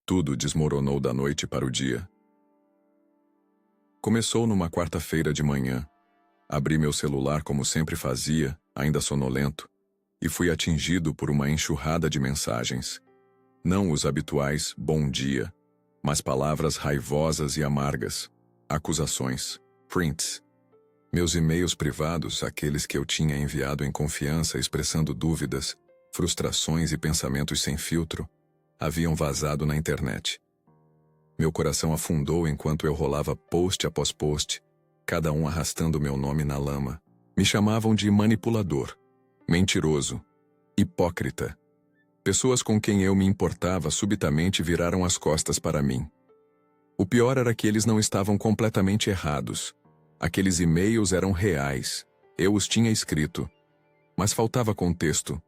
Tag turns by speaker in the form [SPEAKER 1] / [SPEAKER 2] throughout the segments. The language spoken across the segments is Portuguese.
[SPEAKER 1] Tudo desmoronou da noite para o dia. Começou numa quarta-feira de manhã. Abri meu celular como sempre fazia, ainda sonolento, e fui atingido por uma enxurrada de mensagens. Não os habituais bom dia, mas palavras raivosas e amargas, acusações, prints. Meus e-mails privados, aqueles que eu tinha enviado em confiança expressando dúvidas, frustrações e pensamentos sem filtro, haviam vazado na internet. Meu coração afundou enquanto eu rolava post após post, cada um arrastando meu nome na lama. Me chamavam de manipulador, mentiroso, hipócrita. Pessoas com quem eu me importava subitamente viraram as costas para mim. O pior era que eles não estavam completamente errados. Aqueles e-mails eram reais. Eu os tinha escrito. Mas faltava contexto.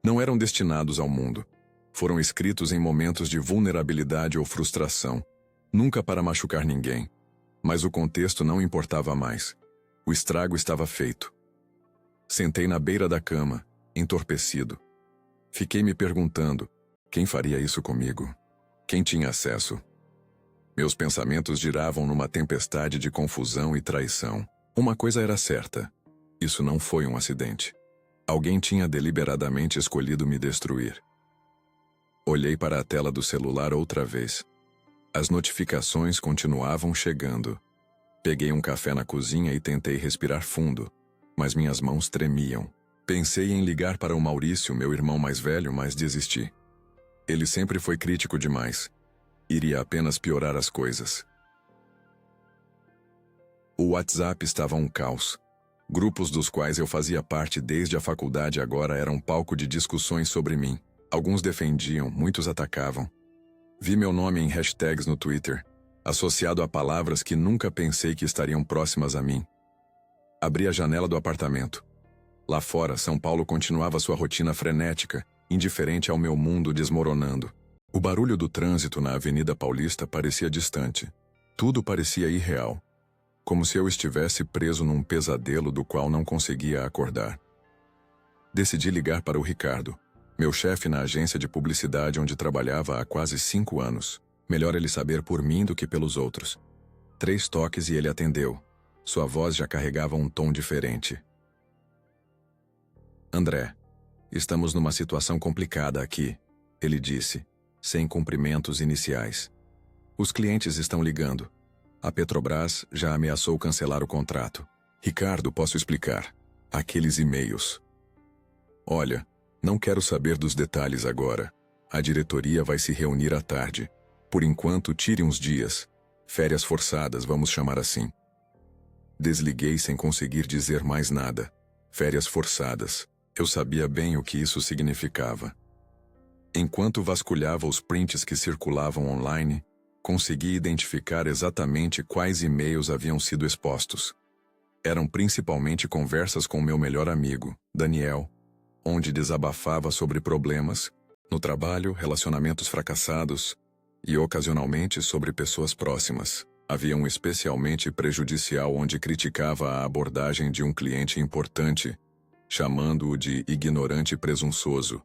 [SPEAKER 1] Não eram destinados ao mundo. Foram escritos em momentos de vulnerabilidade ou frustração. Nunca para machucar ninguém. Mas o contexto não importava mais. O estrago estava feito. Sentei na beira da cama, entorpecido. Fiquei me perguntando, quem faria isso comigo? Quem tinha acesso? Meus pensamentos giravam numa tempestade de confusão e traição. Uma coisa era certa. Isso não foi um acidente. Alguém tinha deliberadamente escolhido me destruir. Olhei para a tela do celular outra vez. As notificações continuavam chegando. Peguei um café na cozinha e tentei respirar fundo, mas minhas mãos tremiam. Pensei em ligar para o Maurício, meu irmão mais velho, mas desisti. Ele sempre foi crítico demais. Iria apenas piorar as coisas. O WhatsApp estava um caos. Grupos dos quais eu fazia parte desde a faculdade agora eram palco de discussões sobre mim. Alguns defendiam, muitos atacavam. Vi meu nome em hashtags no Twitter, associado a palavras que nunca pensei que estariam próximas a mim. Abri a janela do apartamento. Lá fora, São Paulo continuava sua rotina frenética, indiferente ao meu mundo desmoronando. O barulho do trânsito na Avenida Paulista parecia distante. Tudo parecia irreal. Como se eu estivesse preso num pesadelo do qual não conseguia acordar. Decidi ligar para o Ricardo, meu chefe na agência de publicidade onde trabalhava há quase 5 anos. Melhor ele saber por mim do que pelos outros. 3 toques e ele atendeu. Sua voz já carregava um tom diferente. André, estamos numa situação complicada aqui, ele disse, sem cumprimentos iniciais. Os clientes estão ligando. A Petrobras já ameaçou cancelar o contrato. Ricardo, posso explicar. Aqueles e-mails. Olha, não quero saber dos detalhes agora. A diretoria vai se reunir à tarde. Por enquanto, tire uns dias. Férias forçadas, vamos chamar assim. Desliguei sem conseguir dizer mais nada. Férias forçadas. Eu sabia bem o que isso significava. Enquanto vasculhava os prints que circulavam online, consegui identificar exatamente quais e-mails haviam sido expostos. Eram principalmente conversas com meu melhor amigo, Daniel, onde desabafava sobre problemas, no trabalho, relacionamentos fracassados e ocasionalmente sobre pessoas próximas. Havia um especialmente prejudicial onde criticava a abordagem de um cliente importante, chamando-o de ignorante presunçoso.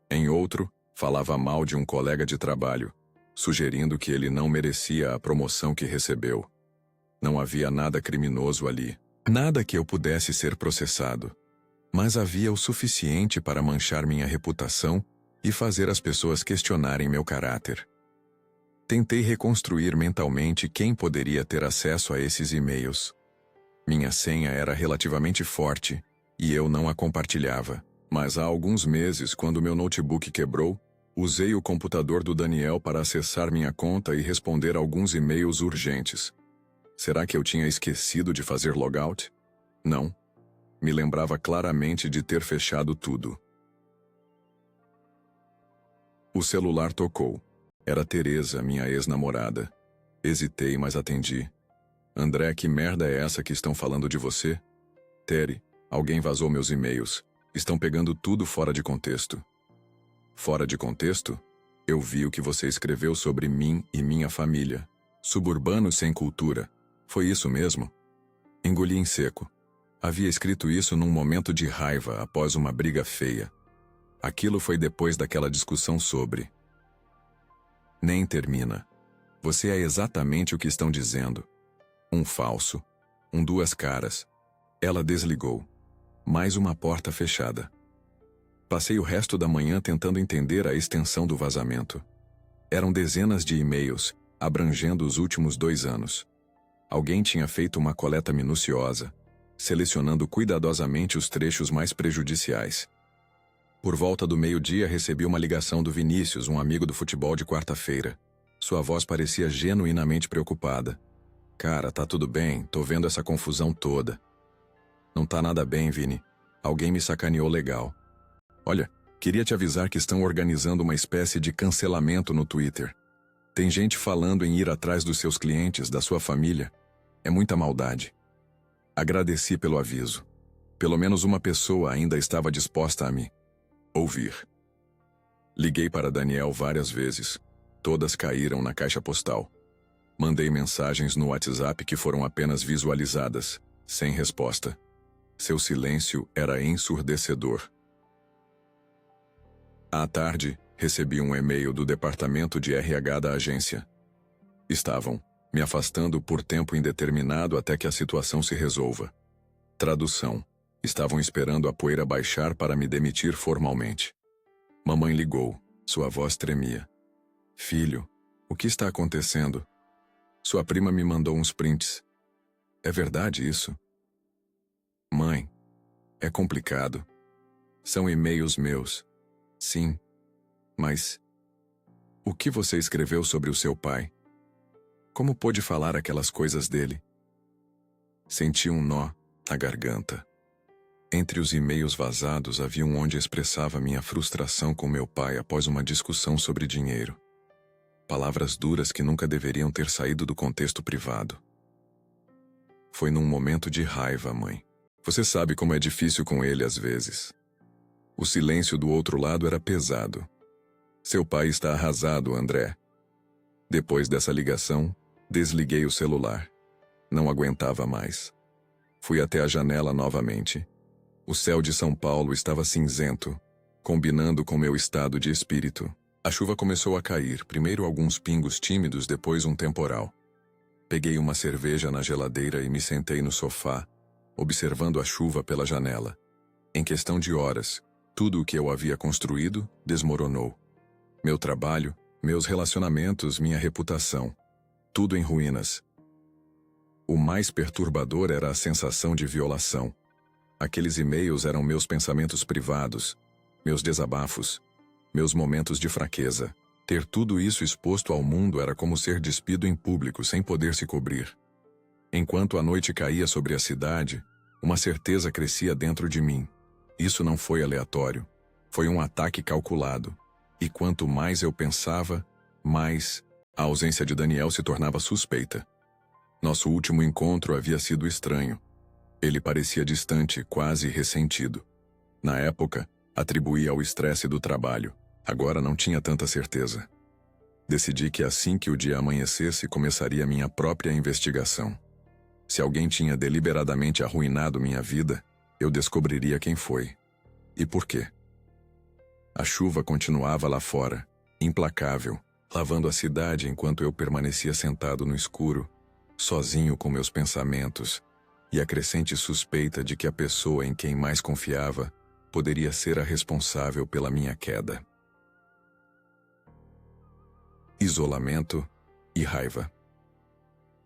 [SPEAKER 1] Em outro, falava mal de um colega de trabalho, sugerindo que ele não merecia a promoção que recebeu. Não havia nada criminoso ali, nada que eu pudesse ser processado. Mas havia o suficiente para manchar minha reputação e fazer as pessoas questionarem meu caráter. Tentei reconstruir mentalmente quem poderia ter acesso a esses e-mails. Minha senha era relativamente forte e eu não a compartilhava. Mas há alguns meses, quando meu notebook quebrou, usei o computador do Daniel para acessar minha conta e responder alguns e-mails urgentes. Será que eu tinha esquecido de fazer logout? Não. Me lembrava claramente de ter fechado tudo. O celular tocou. Era Teresa, minha ex-namorada. Hesitei, mas atendi. André, que merda é essa que estão falando de você? Tere, alguém vazou meus e-mails. Estão pegando tudo fora de contexto. Fora de contexto? Eu vi o que você escreveu sobre mim e minha família. Suburbano sem cultura. Foi isso mesmo? Engoli em seco. Havia escrito isso num momento de raiva após uma briga feia. Aquilo foi depois daquela discussão sobre... Nem termina. Você é exatamente o que estão dizendo. Um falso. Um duas caras. Ela desligou. Mais uma porta fechada. Passei o resto da manhã tentando entender a extensão do vazamento. Eram dezenas de e-mails, abrangendo os últimos 2 anos. Alguém tinha feito uma coleta minuciosa, selecionando cuidadosamente os trechos mais prejudiciais. Por volta do meio-dia recebi uma ligação do Vinícius, um amigo do futebol de quarta-feira. Sua voz parecia genuinamente preocupada. Cara, tá tudo bem, tô vendo essa confusão toda. Não tá nada bem, Vini. Alguém me sacaneou legal. Olha, queria te avisar que estão organizando uma espécie de cancelamento no Twitter. Tem gente falando em ir atrás dos seus clientes, da sua família. É muita maldade. Agradeci pelo aviso. Pelo menos uma pessoa ainda estava disposta a me ouvir. Liguei para Daniel várias vezes. Todas caíram na caixa postal. Mandei mensagens no WhatsApp que foram apenas visualizadas, sem resposta. Seu silêncio era ensurdecedor. À tarde, recebi um e-mail do departamento de RH da agência. Estavam me afastando por tempo indeterminado até que a situação se resolva. Tradução. Estavam esperando a poeira baixar para me demitir formalmente. Mamãe ligou. Sua voz tremia. Filho, o que está acontecendo? Sua prima me mandou uns prints. É verdade isso? Mãe, é complicado. São e-mails meus. Sim, mas o que você escreveu sobre o seu pai? Como pôde falar aquelas coisas dele? Senti um nó na garganta. Entre os e-mails vazados havia um onde expressava minha frustração com meu pai após uma discussão sobre dinheiro. Palavras duras que nunca deveriam ter saído do contexto privado. Foi num momento de raiva, mãe. Você sabe como é difícil com ele às vezes. O silêncio do outro lado era pesado. Seu pai está arrasado, André. Depois dessa ligação, desliguei o celular. Não aguentava mais. Fui até a janela novamente. O céu de São Paulo estava cinzento, combinando com meu estado de espírito. A chuva começou a cair, primeiro alguns pingos tímidos, depois um temporal. Peguei uma cerveja na geladeira e me sentei no sofá, observando a chuva pela janela. Em questão de horas, tudo o que eu havia construído desmoronou. Meu trabalho, meus relacionamentos, minha reputação. Tudo em ruínas. O mais perturbador era a sensação de violação. Aqueles e-mails eram meus pensamentos privados, meus desabafos, meus momentos de fraqueza. Ter tudo isso exposto ao mundo era como ser despido em público sem poder se cobrir. Enquanto a noite caía sobre a cidade, uma certeza crescia dentro de mim. Isso não foi aleatório. Foi um ataque calculado. E quanto mais eu pensava, mais a ausência de Daniel se tornava suspeita. Nosso último encontro havia sido estranho. Ele parecia distante, quase ressentido. Na época, atribuía ao estresse do trabalho. Agora não tinha tanta certeza. Decidi que assim que o dia amanhecesse, começaria minha própria investigação. Se alguém tinha deliberadamente arruinado minha vida, eu descobriria quem foi. E por quê? A chuva continuava lá fora, implacável, lavando a cidade enquanto eu permanecia sentado no escuro, sozinho com meus pensamentos, e a crescente suspeita de que a pessoa em quem mais confiava poderia ser a responsável pela minha queda. Isolamento e raiva.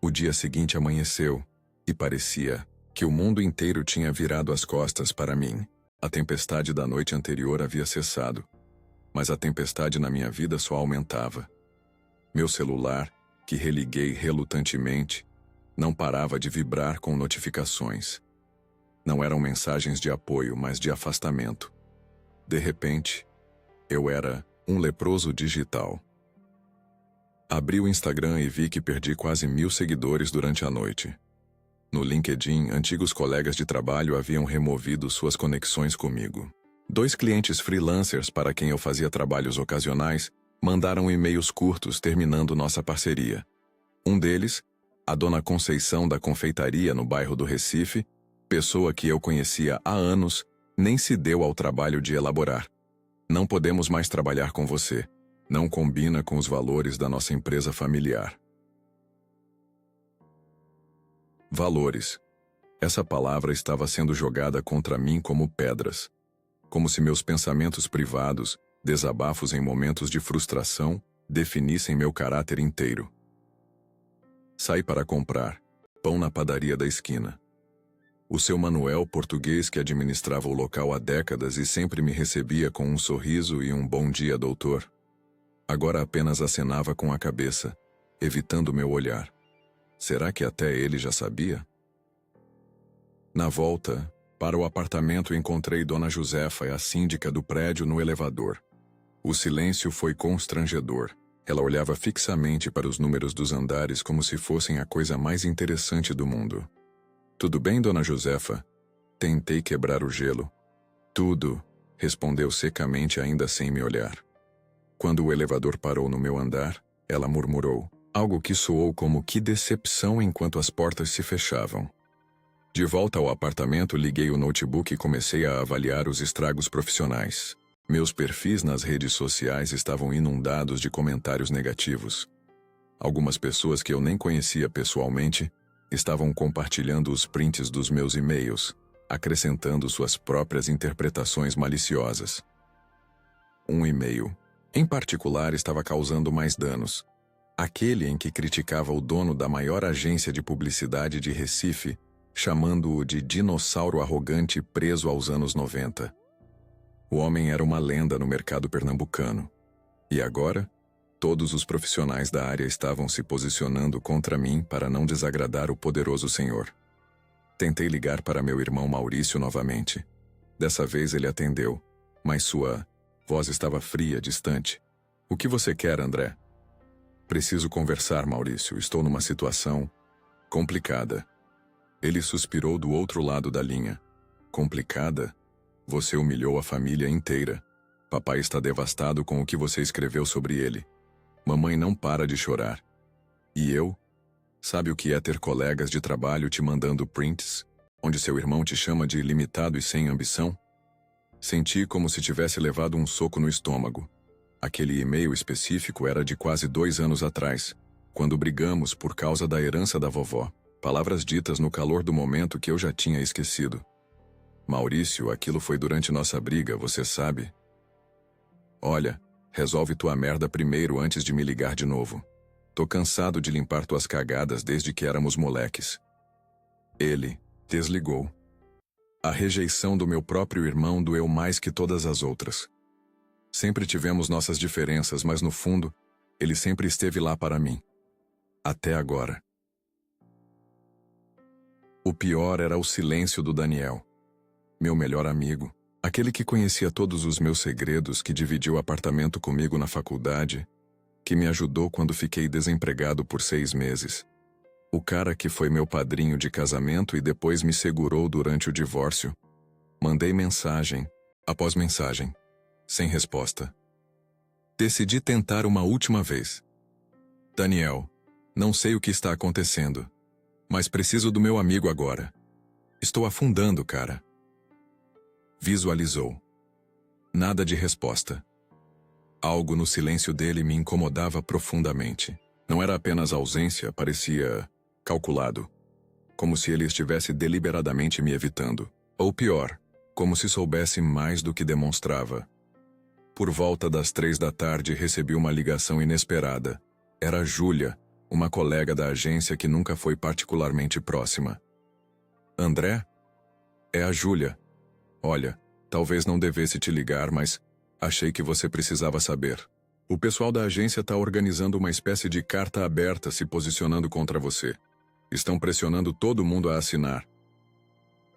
[SPEAKER 1] O dia seguinte amanheceu, e parecia que o mundo inteiro tinha virado as costas para mim. A tempestade da noite anterior havia cessado, mas a tempestade na minha vida só aumentava. Meu celular, que religuei relutantemente, não parava de vibrar com notificações. Não eram mensagens de apoio, mas de afastamento. De repente, eu era um leproso digital. Abri o Instagram e vi que perdi quase 1000 seguidores durante a noite. No LinkedIn, antigos colegas de trabalho haviam removido suas conexões comigo. 2 clientes freelancers para quem eu fazia trabalhos ocasionais mandaram e-mails curtos terminando nossa parceria. Um deles, a dona Conceição da confeitaria no bairro do Recife, pessoa que eu conhecia há anos, nem se deu ao trabalho de elaborar. Não podemos mais trabalhar com você. Não combina com os valores da nossa empresa familiar. Valores. Essa palavra estava sendo jogada contra mim como pedras. Como se meus pensamentos privados, desabafos em momentos de frustração, definissem meu caráter inteiro. Saí para comprar pão na padaria da esquina. O seu Manuel, português que administrava o local há décadas e sempre me recebia com um sorriso e um bom dia, doutor, agora apenas acenava com a cabeça, evitando meu olhar. Será que até ele já sabia? Na volta, para o apartamento encontrei Dona Josefa, a síndica do prédio, no elevador. O silêncio foi constrangedor. Ela olhava fixamente para os números dos andares como se fossem a coisa mais interessante do mundo. Tudo bem, Dona Josefa? Tentei quebrar o gelo. Tudo, respondeu secamente, ainda sem me olhar. Quando o elevador parou no meu andar, ela murmurou, algo que soou como que decepção enquanto as portas se fechavam. De volta ao apartamento, liguei o notebook e comecei a avaliar os estragos profissionais. Meus perfis nas redes sociais estavam inundados de comentários negativos. Algumas pessoas que eu nem conhecia pessoalmente estavam compartilhando os prints dos meus e-mails, acrescentando suas próprias interpretações maliciosas. Um e-mail, em particular, estava causando mais danos. Aquele em que criticava o dono da maior agência de publicidade de Recife, chamando-o de dinossauro arrogante preso aos anos 90. O homem era uma lenda no mercado pernambucano. E agora, todos os profissionais da área estavam se posicionando contra mim para não desagradar o poderoso senhor. Tentei ligar para meu irmão Maurício novamente. Dessa vez ele atendeu, mas sua voz estava fria, distante. O que você quer, André? Preciso conversar, Maurício. Estou numa situação complicada. Ele suspirou do outro lado da linha. Complicada? Você humilhou a família inteira. Papai está devastado com o que você escreveu sobre ele. Mamãe não para de chorar. E eu? Sabe o que é ter colegas de trabalho te mandando prints, onde seu irmão te chama de limitado e sem ambição? Senti como se tivesse levado um soco no estômago. Aquele e-mail específico era de quase 2 anos atrás, quando brigamos por causa da herança da vovó. Palavras ditas no calor do momento que eu já tinha esquecido. Maurício, aquilo foi durante nossa briga, você sabe? Olha, resolve tua merda primeiro antes de me ligar de novo. Tô cansado de limpar tuas cagadas desde que éramos moleques. Ele desligou. A rejeição do meu próprio irmão doeu mais que todas as outras. Sempre tivemos nossas diferenças, mas no fundo, ele sempre esteve lá para mim. Até agora. O pior era o silêncio do Daniel. Meu melhor amigo, aquele que conhecia todos os meus segredos, que dividiu apartamento comigo na faculdade, que me ajudou quando fiquei desempregado por 6 meses. O cara que foi meu padrinho de casamento e depois me segurou durante o divórcio. Mandei mensagem, após mensagem, sem resposta. Decidi tentar uma última vez. Daniel, não sei o que está acontecendo, mas preciso do meu amigo agora. Estou afundando, cara. Visualizou. Nada de resposta. Algo no silêncio dele me incomodava profundamente. Não era apenas ausência, parecia calculado. Como se ele estivesse deliberadamente me evitando. Ou pior, como se soubesse mais do que demonstrava. Por volta das 3 da tarde recebi uma ligação inesperada. Era Júlia, uma colega da agência que nunca foi particularmente próxima. André? É a Júlia. Olha, talvez não devesse te ligar, mas achei que você precisava saber. O pessoal da agência está organizando uma espécie de carta aberta se posicionando contra você. Estão pressionando todo mundo a assinar.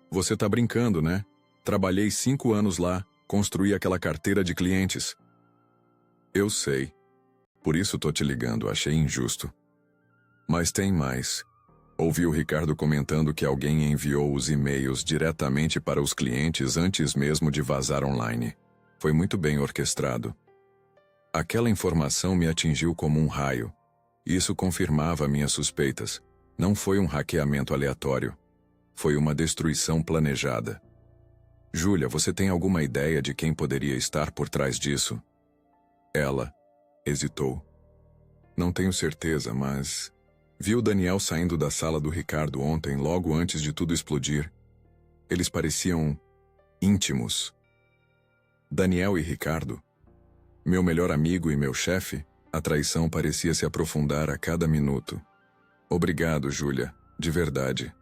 [SPEAKER 1] Você tá brincando, né? Trabalhei 5 anos lá, construí aquela carteira de clientes. Eu sei. Por isso tô te ligando, achei injusto. Mas tem mais. Ouvi o Ricardo comentando que alguém enviou os e-mails diretamente para os clientes antes mesmo de vazar online. Foi muito bem orquestrado. Aquela informação me atingiu como um raio. Isso confirmava minhas suspeitas. Não foi um hackeamento aleatório. Foi uma destruição planejada. Júlia, você tem alguma ideia de quem poderia estar por trás disso? Ela. Hesitou. Não tenho certeza, mas... Vi o Daniel saindo da sala do Ricardo ontem, logo antes de tudo explodir. Eles pareciam... íntimos. Daniel e Ricardo, meu melhor amigo e meu chefe, a traição parecia se aprofundar a cada minuto. Obrigado, Júlia, de verdade.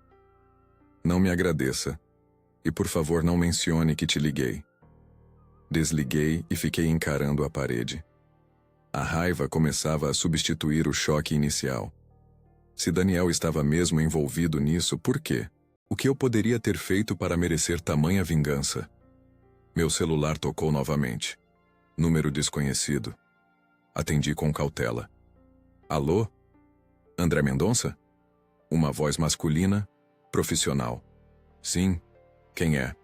[SPEAKER 1] Não me agradeça. E por favor não mencione que te liguei. Desliguei e fiquei encarando a parede. A raiva começava a substituir o choque inicial. Se Daniel estava mesmo envolvido nisso, por quê? O que eu poderia ter feito para merecer tamanha vingança? Meu celular tocou novamente. Número desconhecido. Atendi com cautela. Alô? André Mendonça? Uma voz masculina, profissional. Sim, quem é?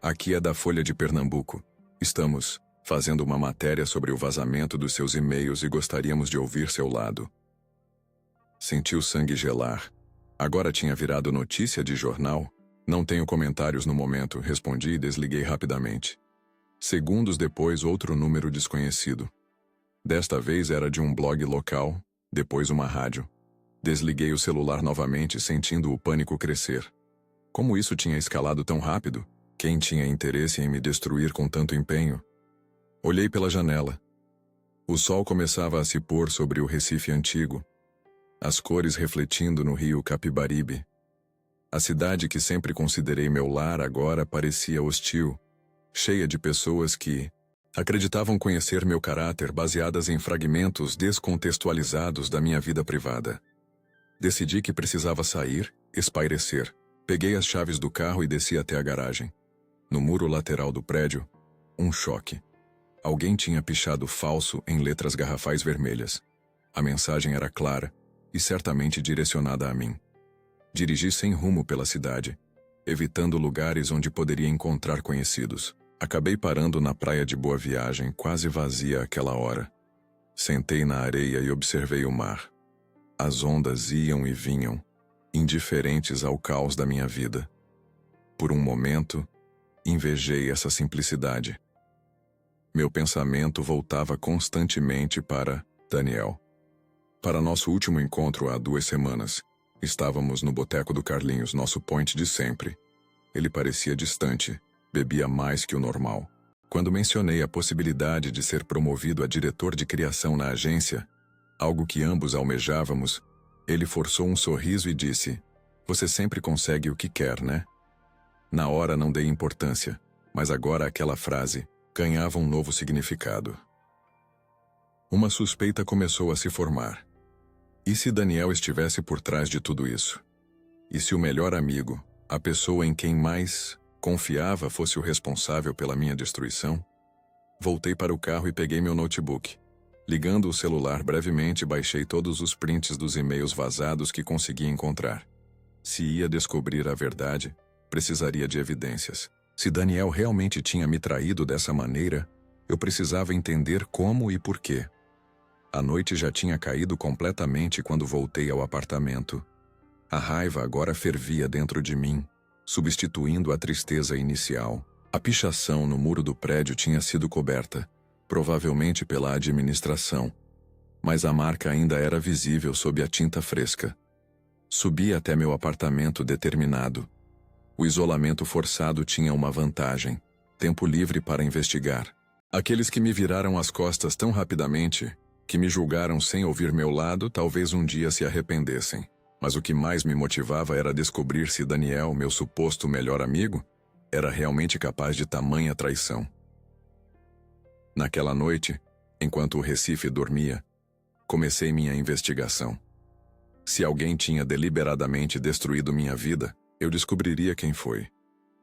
[SPEAKER 1] Aqui é da Folha de Pernambuco. Estamos fazendo uma matéria sobre o vazamento dos seus e-mails e gostaríamos de ouvir seu lado. Senti o sangue gelar. Agora tinha virado notícia de jornal? Não tenho comentários no momento, respondi e desliguei rapidamente. Segundos depois, outro número desconhecido. Desta vez era de um blog local, depois uma rádio. Desliguei o celular novamente, sentindo o pânico crescer. Como isso tinha escalado tão rápido? Quem tinha interesse em me destruir com tanto empenho? Olhei pela janela. O sol começava a se pôr sobre o Recife antigo, as cores refletindo no rio Capibaribe. A cidade que sempre considerei meu lar agora parecia hostil, cheia de pessoas que acreditavam conhecer meu caráter baseadas em fragmentos descontextualizados da minha vida privada. Decidi que precisava sair, espairecer. Peguei as chaves do carro e desci até a garagem. No muro lateral do prédio, um choque. Alguém tinha pichado falso em letras garrafais vermelhas. A mensagem era clara e certamente direcionada a mim. Dirigi sem rumo pela cidade, evitando lugares onde poderia encontrar conhecidos. Acabei parando na praia de Boa Viagem, quase vazia àquela hora. Sentei na areia e observei o mar. As ondas iam e vinham, indiferentes ao caos da minha vida. Por um momento, invejei essa simplicidade. Meu pensamento voltava constantemente para Daniel. Para nosso último encontro há 2 semanas, estávamos no boteco do Carlinhos, nosso point de sempre. Ele parecia distante, bebia mais que o normal. Quando mencionei a possibilidade de ser promovido a diretor de criação na agência, algo que ambos almejávamos, ele forçou um sorriso e disse: "Você sempre consegue o que quer, né?" Na hora não dei importância, mas agora aquela frase ganhava um novo significado. Uma suspeita começou a se formar. E se Daniel estivesse por trás de tudo isso? E se o melhor amigo, a pessoa em quem mais confiava, fosse o responsável pela minha destruição? Voltei para o carro e peguei meu notebook. Ligando o celular brevemente, baixei todos os prints dos e-mails vazados que consegui encontrar. Se ia descobrir a verdade, precisaria de evidências. Se Daniel realmente tinha me traído dessa maneira, eu precisava entender como e por quê. A noite já tinha caído completamente quando voltei ao apartamento. A raiva agora fervia dentro de mim, substituindo a tristeza inicial. A pichação no muro do prédio tinha sido coberta, provavelmente pela administração, mas a marca ainda era visível sob a tinta fresca. Subi até meu apartamento determinado. O isolamento forçado tinha uma vantagem: tempo livre para investigar. Aqueles que me viraram as costas tão rapidamente, que me julgaram sem ouvir meu lado, talvez um dia se arrependessem. Mas o que mais me motivava era descobrir se Daniel, meu suposto melhor amigo, era realmente capaz de tamanha traição. Naquela noite, enquanto o Recife dormia, comecei minha investigação. Se alguém tinha deliberadamente destruído minha vida, eu descobriria quem foi,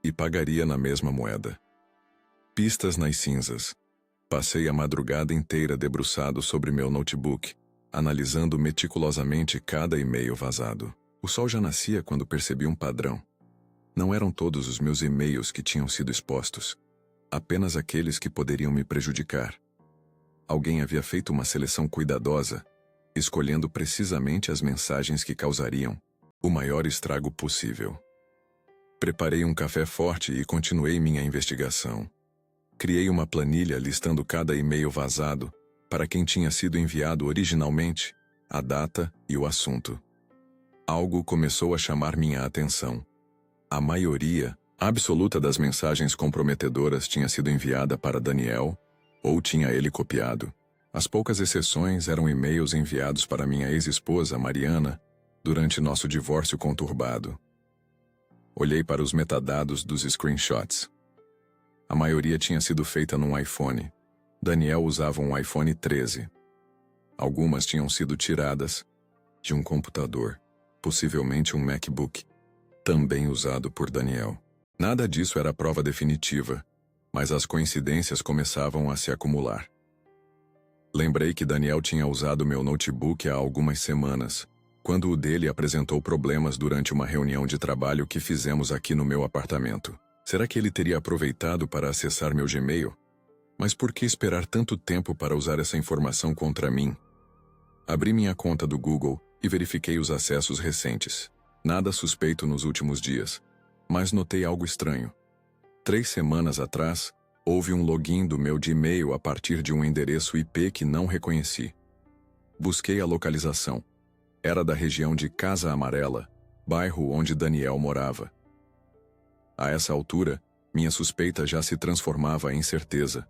[SPEAKER 1] e pagaria na mesma moeda. Pistas nas cinzas. Passei a madrugada inteira debruçado sobre meu notebook, analisando meticulosamente cada e-mail vazado. O sol já nascia quando percebi um padrão. Não eram todos os meus e-mails que tinham sido expostos, apenas aqueles que poderiam me prejudicar. Alguém havia feito uma seleção cuidadosa, escolhendo precisamente as mensagens que causariam o maior estrago possível. Preparei um café forte e continuei minha investigação. Criei uma planilha listando cada e-mail vazado, para quem tinha sido enviado originalmente, a data e o assunto. Algo começou a chamar minha atenção. A maioria absoluta das mensagens comprometedoras tinha sido enviada para Daniel, ou tinha ele copiado. As poucas exceções eram e-mails enviados para minha ex-esposa, Mariana, durante nosso divórcio conturbado. Olhei para os metadados dos screenshots. A maioria tinha sido feita num iPhone. Daniel usava um iPhone 13. Algumas tinham sido tiradas de um computador, possivelmente um MacBook, também usado por Daniel. Nada disso era prova definitiva, mas as coincidências começavam a se acumular. Lembrei que Daniel tinha usado meu notebook há algumas semanas, quando o dele apresentou problemas durante uma reunião de trabalho que fizemos aqui no meu apartamento. Será que ele teria aproveitado para acessar meu Gmail? Mas por que esperar tanto tempo para usar essa informação contra mim? Abri minha conta do Google e verifiquei os acessos recentes. Nada suspeito nos últimos dias, mas notei algo estranho. 3 semanas atrás, houve um login do meu Gmail a partir de um endereço IP que não reconheci. Busquei a localização. Era da região de Casa Amarela, bairro onde Daniel morava. A essa altura, minha suspeita já se transformava em certeza,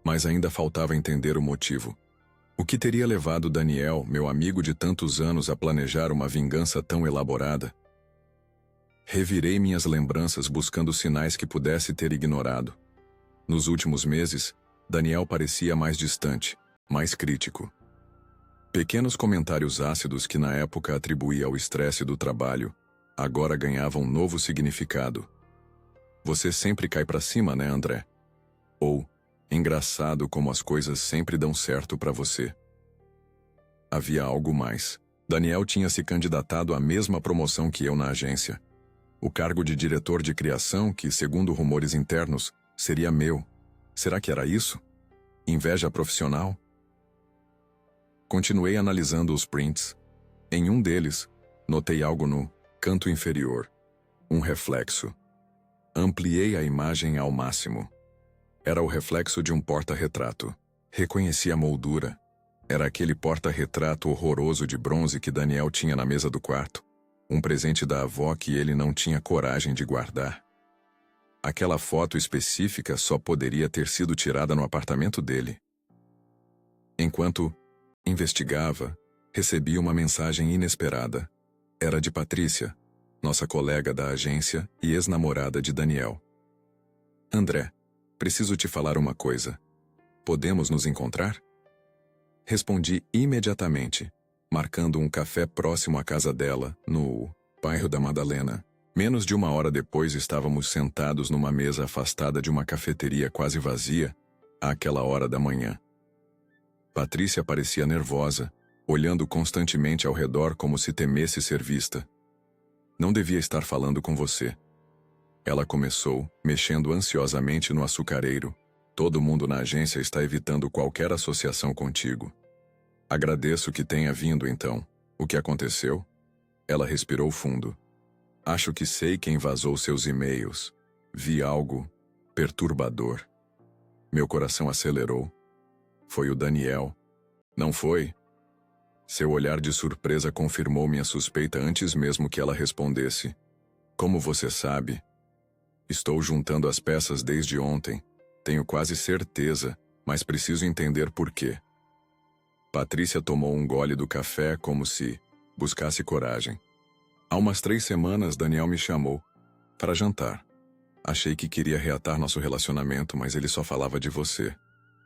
[SPEAKER 1] mas ainda faltava entender o motivo. O que teria levado Daniel, meu amigo de tantos anos, a planejar uma vingança tão elaborada? Revirei minhas lembranças buscando sinais que pudesse ter ignorado. Nos últimos meses, Daniel parecia mais distante, mais crítico. Pequenos comentários ácidos que na época atribuía ao estresse do trabalho, agora ganhavam novo significado. Você sempre cai pra cima, né, André? Ou, engraçado como as coisas sempre dão certo pra você. Havia algo mais. Daniel tinha se candidatado à mesma promoção que eu na agência. O cargo de diretor de criação que, segundo rumores internos, seria meu. Será que era isso? Inveja profissional? Continuei analisando os prints. Em um deles, notei algo no canto inferior. Um reflexo. Ampliei a imagem ao máximo. Era o reflexo de um porta-retrato. Reconheci a moldura. Era aquele porta-retrato horroroso de bronze que Daniel tinha na mesa do quarto. Um presente da avó que ele não tinha coragem de guardar. Aquela foto específica só poderia ter sido tirada no apartamento dele. Enquanto investigava, recebi uma mensagem inesperada. Era de Patrícia, nossa colega da agência e ex-namorada de Daniel. André, preciso te falar uma coisa. Podemos nos encontrar? Respondi imediatamente, marcando um café próximo à casa dela, no bairro da Madalena. Menos de 1 hora depois estávamos sentados numa mesa afastada de uma cafeteria quase vazia, àquela hora da manhã. Patrícia parecia nervosa, olhando constantemente ao redor como se temesse ser vista. Não devia estar falando com você. Ela começou, mexendo ansiosamente no açucareiro. Todo mundo na agência está evitando qualquer associação contigo. Agradeço que tenha vindo então. O que aconteceu? Ela respirou fundo. Acho que sei quem vazou seus e-mails. Vi algo perturbador. Meu coração acelerou. Foi o Daniel. Não foi? Seu olhar de surpresa confirmou minha suspeita antes mesmo que ela respondesse. Como você sabe? Estou juntando as peças desde ontem. Tenho quase certeza, mas preciso entender por quê. Patrícia tomou um gole do café como se buscasse coragem. Há umas 3 semanas, Daniel me chamou para jantar. Achei que queria reatar nosso relacionamento, mas ele só falava de você.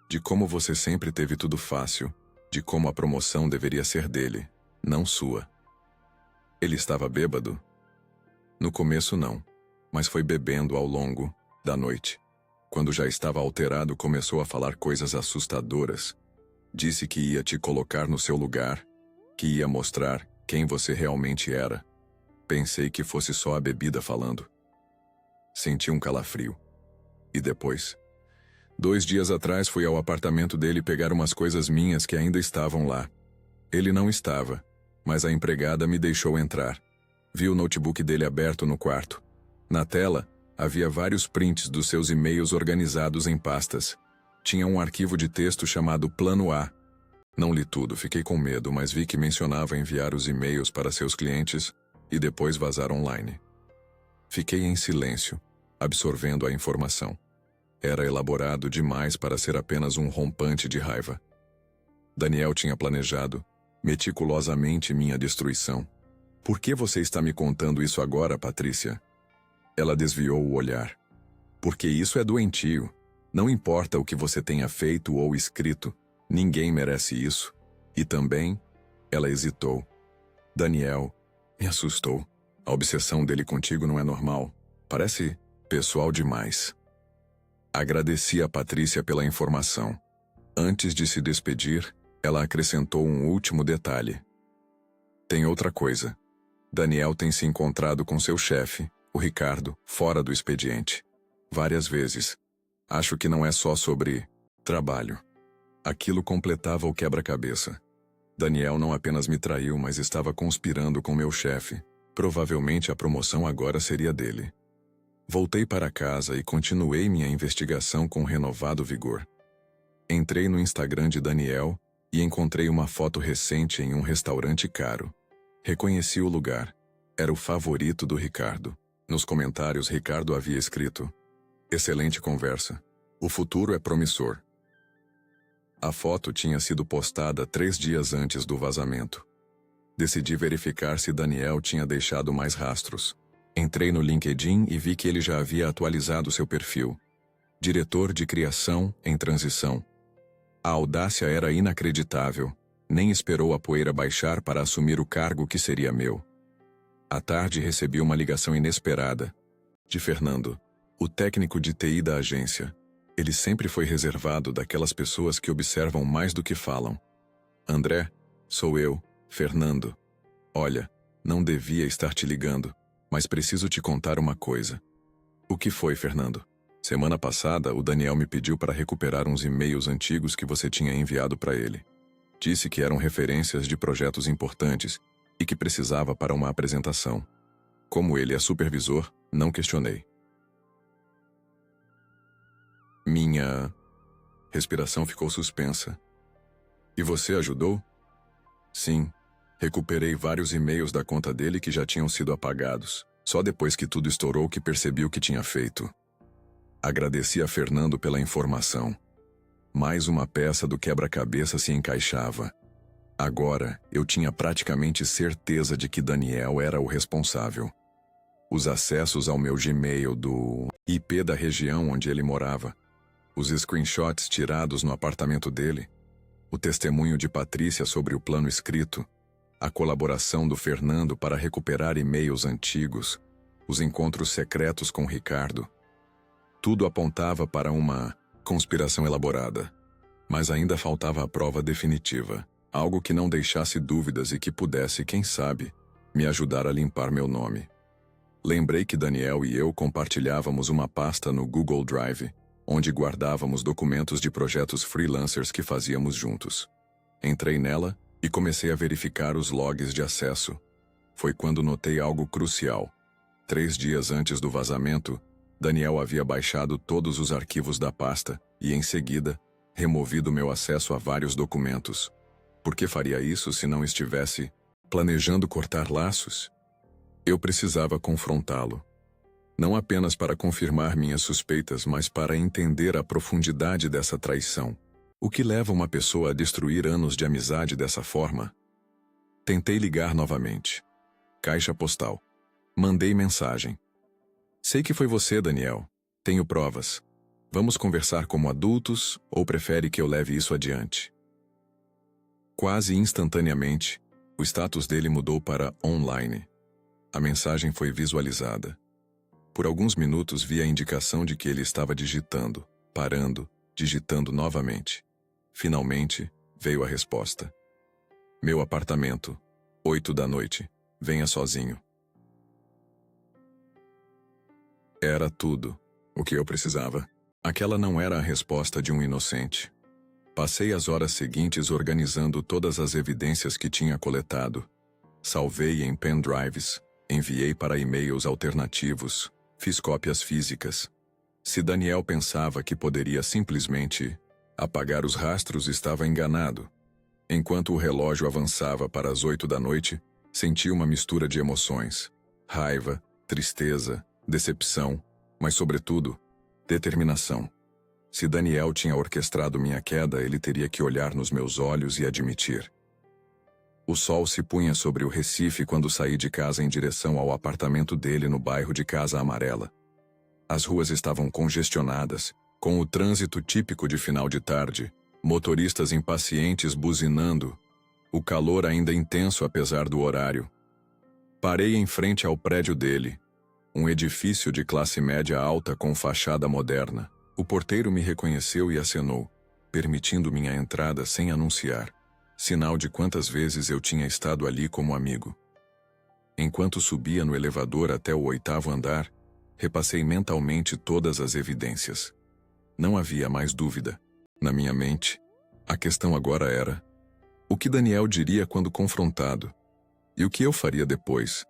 [SPEAKER 1] De como você sempre teve tudo fácil, de como a promoção deveria ser dele, não sua. Ele estava bêbado? No começo não, mas foi bebendo ao longo da noite. Quando já estava alterado, começou a falar coisas assustadoras. Disse que ia te colocar no seu lugar, que ia mostrar quem você realmente era. Pensei que fosse só a bebida falando. Senti um calafrio. E depois? 2 dias atrás fui ao apartamento dele pegar umas coisas minhas que ainda estavam lá. Ele não estava, mas a empregada me deixou entrar. Vi o notebook dele aberto no quarto. Na tela, havia vários prints dos seus e-mails organizados em pastas. Tinha um arquivo de texto chamado Plano A, Não li tudo, fiquei com medo, mas vi que mencionava enviar os e-mails para seus clientes e depois vazar online. Fiquei em silêncio, absorvendo a informação. Era elaborado demais para ser apenas um rompante de raiva. Daniel tinha planejado, meticulosamente, minha destruição. Por que você está me contando isso agora, Patrícia? Ela desviou o olhar. Porque isso é doentio. Não importa o que você tenha feito ou escrito, ninguém merece isso. E também, ela hesitou. Daniel, me assustou. A obsessão dele contigo não é normal. Parece pessoal demais. Agradeci a Patrícia pela informação. Antes de se despedir, ela acrescentou um último detalhe. Tem outra coisa. Daniel tem se encontrado com seu chefe, o Ricardo, fora do expediente. Várias vezes. Acho que não é só sobre trabalho. Aquilo completava o quebra-cabeça. Daniel não apenas me traiu, mas estava conspirando com meu chefe. Provavelmente a promoção agora seria dele. Voltei para casa e continuei minha investigação com renovado vigor. Entrei no Instagram de Daniel e encontrei uma foto recente em um restaurante caro. Reconheci o lugar. Era o favorito do Ricardo. Nos comentários, Ricardo havia escrito: excelente conversa. O futuro é promissor. A foto tinha sido postada 3 dias antes do vazamento. Decidi verificar se Daniel tinha deixado mais rastros. Entrei no LinkedIn e vi que ele já havia atualizado seu perfil. Diretor de criação em transição. A audácia era inacreditável. Nem esperou a poeira baixar para assumir o cargo que seria meu. À tarde recebi uma ligação inesperada. De Fernando, o técnico de TI da agência. Ele sempre foi reservado daquelas pessoas que observam mais do que falam. André, sou eu, Fernando. Olha, não devia estar te ligando, mas preciso te contar uma coisa. O que foi, Fernando? Semana passada, o Daniel me pediu para recuperar uns e-mails antigos que você tinha enviado para ele. Disse que eram referências de projetos importantes e que precisava para uma apresentação. Como ele é supervisor, não questionei. Minha respiração ficou suspensa. E você ajudou? Sim. Recuperei vários e-mails da conta dele que já tinham sido apagados. Só depois que tudo estourou que percebi o que tinha feito. Agradeci a Fernando pela informação. Mais uma peça do quebra-cabeça se encaixava. Agora, eu tinha praticamente certeza de que Daniel era o responsável. Os acessos ao meu Gmail do IP da região onde ele morava, os screenshots tirados no apartamento dele, o testemunho de Patrícia sobre o plano escrito, a colaboração do Fernando para recuperar e-mails antigos, os encontros secretos com Ricardo. Tudo apontava para uma conspiração elaborada, mas ainda faltava a prova definitiva, algo que não deixasse dúvidas e que pudesse, quem sabe, me ajudar a limpar meu nome. Lembrei que Daniel e eu compartilhávamos uma pasta no Google Drive, onde guardávamos documentos de projetos freelancers que fazíamos juntos. Entrei nela e comecei a verificar os logs de acesso. Foi quando notei algo crucial. 3 dias antes do vazamento, Daniel havia baixado todos os arquivos da pasta e, em seguida, removido meu acesso a vários documentos. Por que faria isso se não estivesse planejando cortar laços? Eu precisava confrontá-lo. Não apenas para confirmar minhas suspeitas, mas para entender a profundidade dessa traição. O que leva uma pessoa a destruir anos de amizade dessa forma? Tentei ligar novamente. Caixa postal. Mandei mensagem. Sei que foi você, Daniel. Tenho provas. Vamos conversar como adultos ou prefere que eu leve isso adiante? Quase instantaneamente, o status dele mudou para online. A mensagem foi visualizada. Por alguns minutos vi a indicação de que ele estava digitando, parando, digitando novamente. Finalmente, veio a resposta. Meu apartamento, 8 da noite, venha sozinho. Era tudo o que eu precisava. Aquela não era a resposta de um inocente. Passei as horas seguintes organizando todas as evidências que tinha coletado. Salvei em pendrives, enviei para e-mails alternativos, fiz cópias físicas. Se Daniel pensava que poderia simplesmente apagar os rastros, estava enganado. Enquanto o relógio avançava para as 8 da noite, senti uma mistura de emoções: raiva, tristeza, decepção, mas, sobretudo, determinação. Se Daniel tinha orquestrado minha queda, ele teria que olhar nos meus olhos e admitir. O sol se punha sobre o Recife quando saí de casa em direção ao apartamento dele no bairro de Casa Amarela. As ruas estavam congestionadas, com o trânsito típico de final de tarde, motoristas impacientes buzinando, o calor ainda intenso apesar do horário. Parei em frente ao prédio dele, um edifício de classe média alta com fachada moderna. O porteiro me reconheceu e acenou, permitindo minha entrada sem anunciar, sinal de quantas vezes eu tinha estado ali como amigo. Enquanto subia no elevador até o 8º andar, repassei mentalmente todas as evidências. Não havia mais dúvida. Na minha mente, a questão agora era: o que Daniel diria quando confrontado? E o que eu faria depois?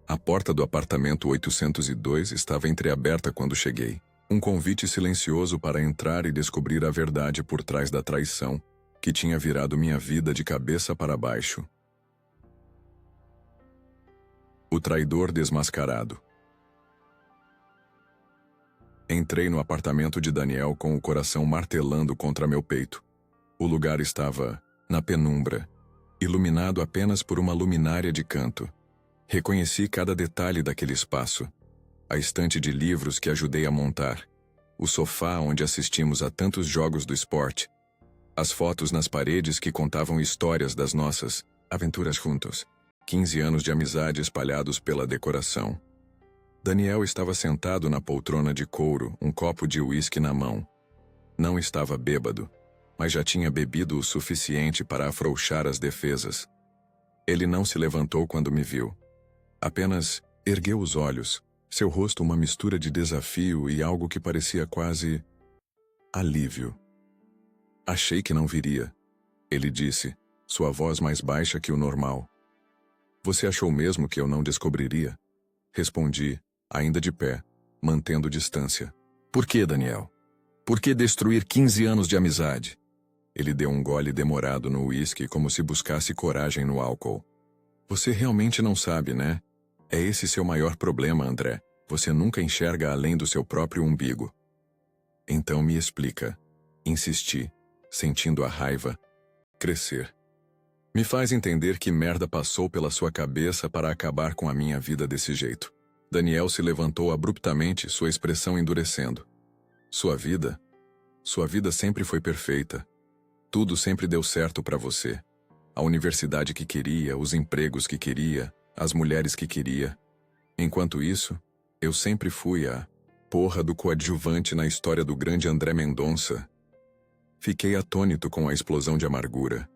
[SPEAKER 1] A porta do apartamento 802 estava entreaberta quando cheguei. Um convite silencioso para entrar e descobrir a verdade por trás da traição, que tinha virado minha vida de cabeça para baixo. O traidor desmascarado. Entrei no apartamento de Daniel com o coração martelando contra meu peito. O lugar estava na penumbra, iluminado apenas por uma luminária de canto. Reconheci cada detalhe daquele espaço. A estante de livros que ajudei a montar, o sofá onde assistimos a tantos jogos do esporte, as fotos nas paredes que contavam histórias das nossas aventuras juntos, 15 anos de amizade espalhados pela decoração. Daniel estava sentado na poltrona de couro, um copo de uísque na mão. Não estava bêbado, mas já tinha bebido o suficiente para afrouxar as defesas. Ele não se levantou quando me viu. Apenas ergueu os olhos, seu rosto uma mistura de desafio e algo que parecia quase alívio. Achei que não viria, ele disse, sua voz mais baixa que o normal. Você achou mesmo que eu não descobriria? Respondi, ainda de pé, mantendo distância. Por que, Daniel? Por que destruir 15 anos de amizade? Ele deu um gole demorado no uísque como se buscasse coragem no álcool. Você realmente não sabe, né? É esse seu maior problema, André. Você nunca enxerga além do seu próprio umbigo. Então me explica. Insisti, sentindo a raiva crescer. Me faz entender que merda passou pela sua cabeça para acabar com a minha vida desse jeito. Daniel se levantou abruptamente, sua expressão endurecendo. Sua vida sempre foi perfeita. Tudo sempre deu certo para você. A universidade que queria, os empregos que queria, as mulheres que queria. Enquanto isso, eu sempre fui a porra do coadjuvante na história do grande André Mendonça. Fiquei atônito com a explosão de amargura.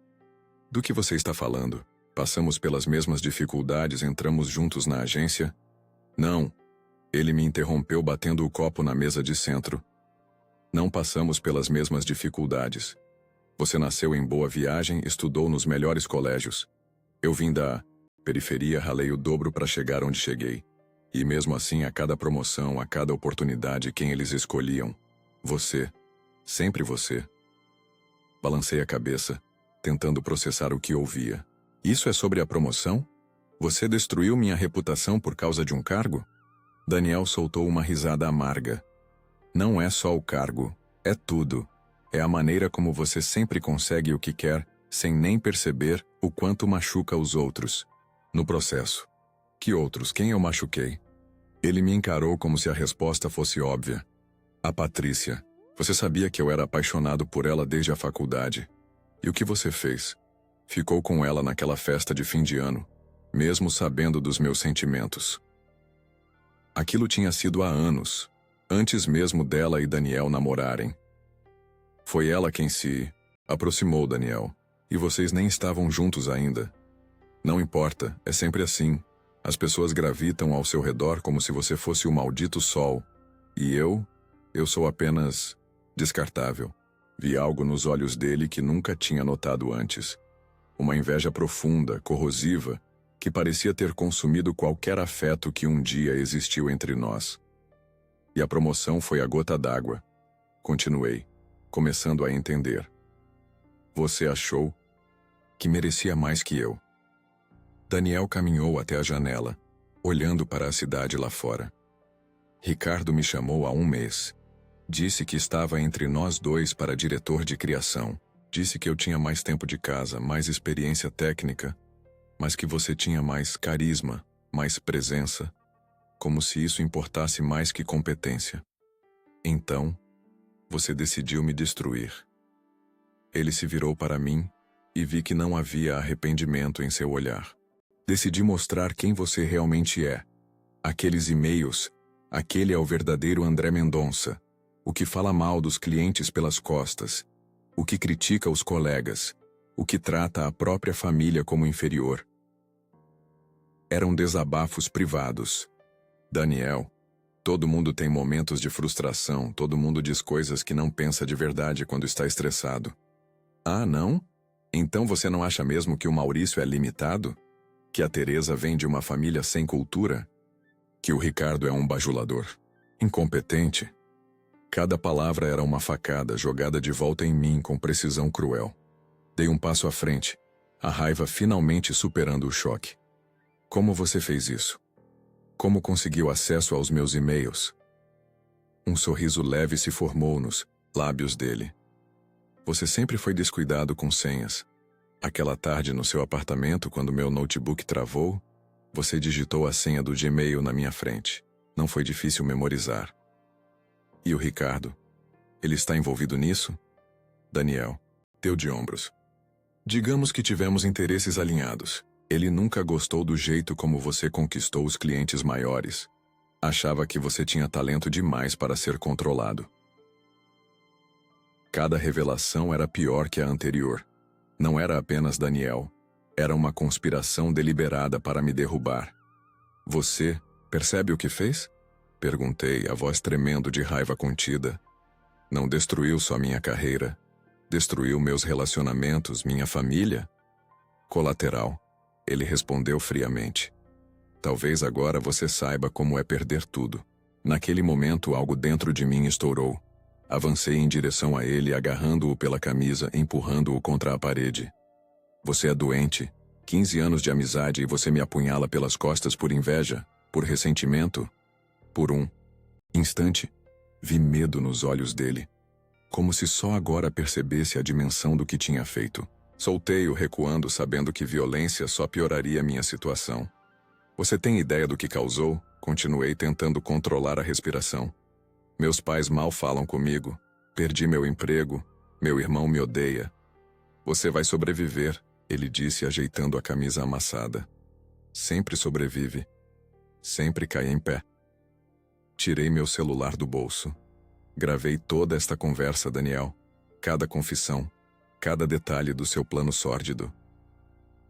[SPEAKER 1] Do que você está falando? Passamos pelas mesmas dificuldades, entramos juntos na agência? Não. Ele me interrompeu batendo o copo na mesa de centro. Não passamos pelas mesmas dificuldades. Você nasceu em Boa Viagem, estudou nos melhores colégios. Eu vim da periferia, ralei o dobro para chegar onde cheguei. E mesmo assim, a cada promoção, a cada oportunidade, quem eles escolhiam? Você. Sempre você. Balancei a cabeça, tentando processar o que ouvia. Isso é sobre a promoção? Você destruiu minha reputação por causa de um cargo? Daniel soltou uma risada amarga. Não é só o cargo, é tudo. É a maneira como você sempre consegue o que quer, sem nem perceber o quanto machuca os outros. No processo. Que outros? Quem eu machuquei? Ele me encarou como se a resposta fosse óbvia. A Patrícia. Você sabia que eu era apaixonado por ela desde a faculdade. E o que você fez? Ficou com ela naquela festa de fim de ano, mesmo sabendo dos meus sentimentos. Aquilo tinha sido há anos, antes mesmo dela e Daniel namorarem. Foi ela quem se aproximou, Daniel, e vocês nem estavam juntos ainda. Não importa, é sempre assim. As pessoas gravitam ao seu redor como se você fosse o maldito sol. E eu sou apenas descartável. Vi algo nos olhos dele que nunca tinha notado antes. Uma inveja profunda, corrosiva, que parecia ter consumido qualquer afeto que um dia existiu entre nós. E a promoção foi a gota d'água. Continuei, começando a entender. Você achou que merecia mais que eu. Daniel caminhou até a janela, olhando para a cidade lá fora. Ricardo me chamou há um mês. Disse que estava entre nós dois para diretor de criação. Disse que eu tinha mais tempo de casa, mais experiência técnica, mas que você tinha mais carisma, mais presença, como se isso importasse mais que competência. Então, você decidiu me destruir. Ele se virou para mim e vi que não havia arrependimento em seu olhar. Decidi mostrar quem você realmente é. Aqueles e-mails, aquele é o verdadeiro André Mendonça, o que fala mal dos clientes pelas costas, o que critica os colegas, o que trata a própria família como inferior. Eram desabafos privados. Daniel, todo mundo tem momentos de frustração, todo mundo diz coisas que não pensa de verdade quando está estressado. Ah, não? Então você não acha mesmo que o Maurício é limitado? Que a Teresa vem de uma família sem cultura? Que o Ricardo é um bajulador? Incompetente? Cada palavra era uma facada jogada de volta em mim com precisão cruel. Dei um passo à frente, a raiva finalmente superando o choque. Como você fez isso? Como conseguiu acesso aos meus e-mails? Um sorriso leve se formou nos lábios dele. Você sempre foi descuidado com senhas. Aquela tarde no seu apartamento, quando meu notebook travou, você digitou a senha do Gmail na minha frente. Não foi difícil memorizar. E o Ricardo? Ele está envolvido nisso? Daniel deu de ombros. Digamos que tivemos interesses alinhados. Ele nunca gostou do jeito como você conquistou os clientes maiores. Achava que você tinha talento demais para ser controlado. Cada revelação era pior que a anterior. Não era apenas Daniel. Era uma conspiração deliberada para me derrubar. Você percebe o que fez? Perguntei, a voz tremendo de raiva contida. Não destruiu só minha carreira. Destruiu meus relacionamentos, minha família? Colateral. Ele respondeu friamente. Talvez agora você saiba como é perder tudo. Naquele momento, algo dentro de mim estourou. Avancei em direção a ele, agarrando-o pela camisa, empurrando-o contra a parede. Você é doente. 15 anos de amizade e você me apunhala pelas costas por inveja, por ressentimento. Por um instante, vi medo nos olhos dele, como se só agora percebesse a dimensão do que tinha feito. Soltei-o recuando, sabendo que violência só pioraria minha situação. Você tem ideia do que causou? Continuei tentando controlar a respiração. Meus pais mal falam comigo. Perdi meu emprego. Meu irmão me odeia. Você vai sobreviver, ele disse, ajeitando a camisa amassada. Sempre sobrevive. Sempre cai em pé. Tirei meu celular do bolso. Gravei toda esta conversa, Daniel. Cada confissão. Cada detalhe do seu plano sórdido.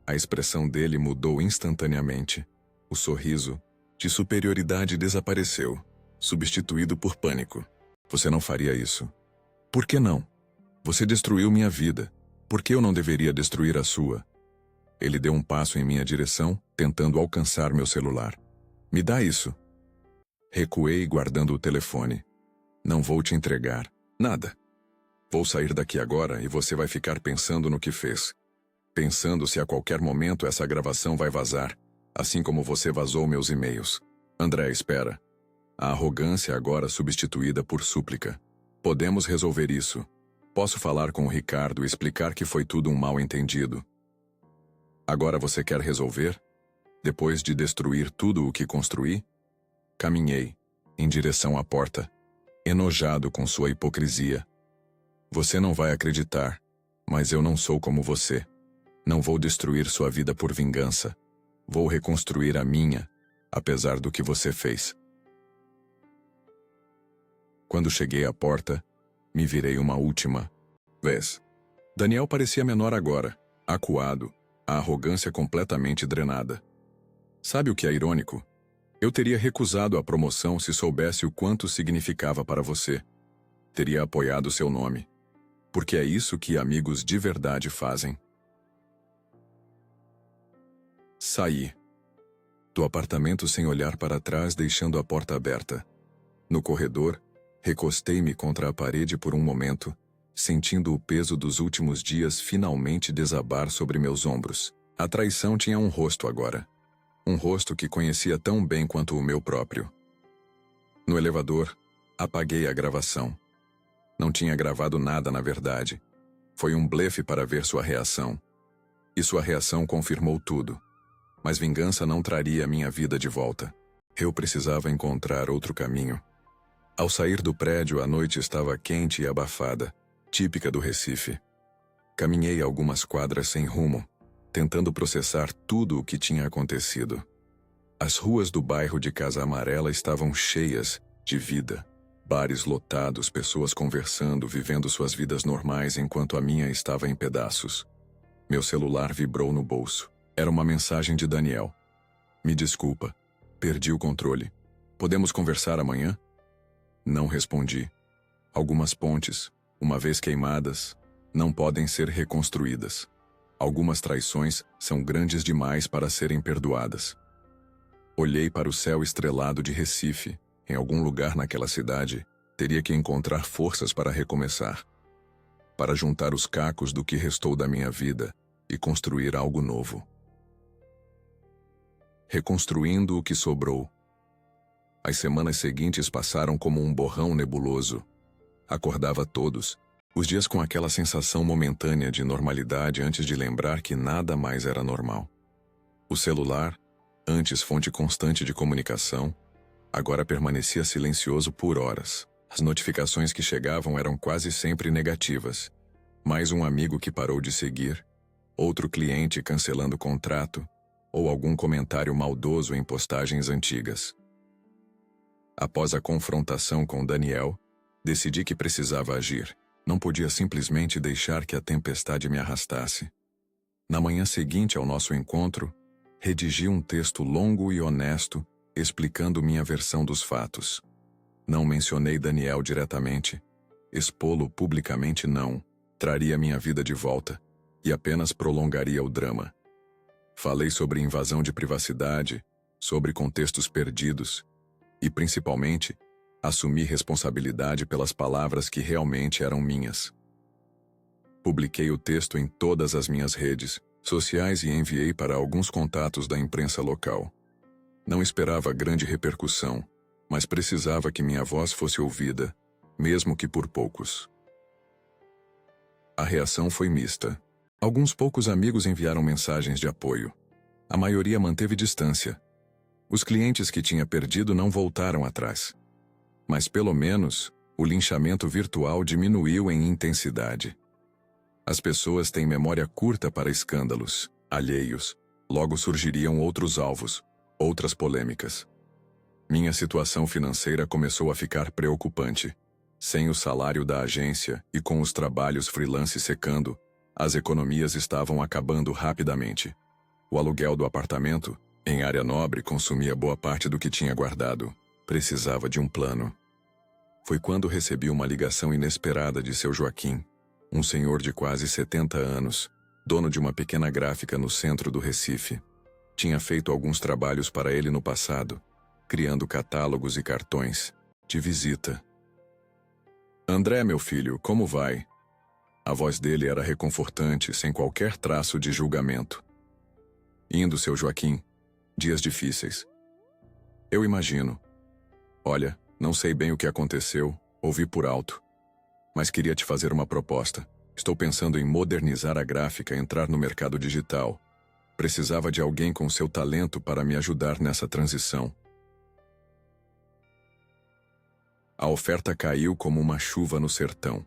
[SPEAKER 1] A expressão dele mudou instantaneamente. O sorriso de superioridade desapareceu, substituído por pânico. Você não faria isso. Por que não? Você destruiu minha vida. Por que eu não deveria destruir a sua? Ele deu um passo em minha direção, tentando alcançar meu celular. Me dá isso. Recuei, guardando o telefone. Não vou te entregar nada. Vou sair daqui agora e você vai ficar pensando no que fez. Pensando se a qualquer momento essa gravação vai vazar, assim como você vazou meus e-mails. André, espera. A arrogância agora substituída por súplica. Podemos resolver isso. Posso falar com o Ricardo e explicar que foi tudo um mal-entendido. Agora você quer resolver? Depois de destruir tudo o que construí? Caminhei, em direção à porta, enojado com sua hipocrisia. Você não vai acreditar, mas eu não sou como você. Não vou destruir sua vida por vingança. Vou reconstruir a minha, apesar do que você fez. Quando cheguei à porta, me virei uma última vez. Daniel parecia menor agora, acuado, a arrogância completamente drenada. Sabe o que é irônico? Eu teria recusado a promoção se soubesse o quanto significava para você. Teria apoiado seu nome. Porque é isso que amigos de verdade fazem. Saí do apartamento sem olhar para trás, deixando a porta aberta. No corredor, recostei-me contra a parede por um momento, sentindo o peso dos últimos dias finalmente desabar sobre meus ombros. A traição tinha um rosto agora. Um rosto que conhecia tão bem quanto o meu próprio. No elevador, apaguei a gravação. Não tinha gravado nada, na verdade. Foi um blefe para ver sua reação. E sua reação confirmou tudo. Mas vingança não traria minha vida de volta. Eu precisava encontrar outro caminho. Ao sair do prédio, a noite estava quente e abafada, típica do Recife. Caminhei algumas quadras sem rumo, tentando processar tudo o que tinha acontecido. As ruas do bairro de Casa Amarela estavam cheias de vida. Bares lotados, pessoas conversando, vivendo suas vidas normais enquanto a minha estava em pedaços. Meu celular vibrou no bolso. Era uma mensagem de Daniel. Me desculpa, perdi o controle. Podemos conversar amanhã? Não respondi. Algumas pontes, uma vez queimadas, não podem ser reconstruídas. Algumas traições são grandes demais para serem perdoadas. Olhei para o céu estrelado de Recife. Em algum lugar naquela cidade, teria que encontrar forças para recomeçar. Para juntar os cacos do que restou da minha vida e construir algo novo. Reconstruindo o que sobrou. As semanas seguintes passaram como um borrão nebuloso. Acordava todos, os dias com aquela sensação momentânea de normalidade antes de lembrar que nada mais era normal. O celular, antes fonte constante de comunicação, agora permanecia silencioso por horas. As notificações que chegavam eram quase sempre negativas. Mais um amigo que parou de seguir, outro cliente cancelando o contrato, ou algum comentário maldoso em postagens antigas. Após a confrontação com Daniel, decidi que precisava agir. Não podia simplesmente deixar que a tempestade me arrastasse. Na manhã seguinte ao nosso encontro, redigi um texto longo e honesto explicando minha versão dos fatos. Não mencionei Daniel diretamente. Expô-lo publicamente não. Traria minha vida de volta e apenas prolongaria o drama. Falei sobre invasão de privacidade, sobre contextos perdidos e, principalmente, assumi responsabilidade pelas palavras que realmente eram minhas. Publiquei o texto em todas as minhas redes sociais e enviei para alguns contatos da imprensa local. Não esperava grande repercussão, mas precisava que minha voz fosse ouvida, mesmo que por poucos. A reação foi mista. Alguns poucos amigos enviaram mensagens de apoio. A maioria manteve distância. Os clientes que tinha perdido não voltaram atrás. Mas pelo menos, o linchamento virtual diminuiu em intensidade. As pessoas têm memória curta para escândalos alheios. Logo surgiriam outros alvos, outras polêmicas. Minha situação financeira começou a ficar preocupante. Sem o salário da agência e com os trabalhos freelance secando, as economias estavam acabando rapidamente. O aluguel do apartamento, em área nobre, consumia boa parte do que tinha guardado. Precisava de um plano. Foi quando recebi uma ligação inesperada de seu Joaquim, um senhor de quase 70 anos, dono de uma pequena gráfica no centro do Recife. Tinha feito alguns trabalhos para ele no passado, criando catálogos e cartões de visita. André, meu filho, como vai? A voz dele era reconfortante, sem qualquer traço de julgamento. Indo, seu Joaquim. Dias difíceis. Eu imagino. Olha, não sei bem o que aconteceu, ouvi por alto. Mas queria te fazer uma proposta. Estou pensando em modernizar a gráfica, entrar no mercado digital. Precisava de alguém com seu talento para me ajudar nessa transição. A oferta caiu como uma chuva no sertão.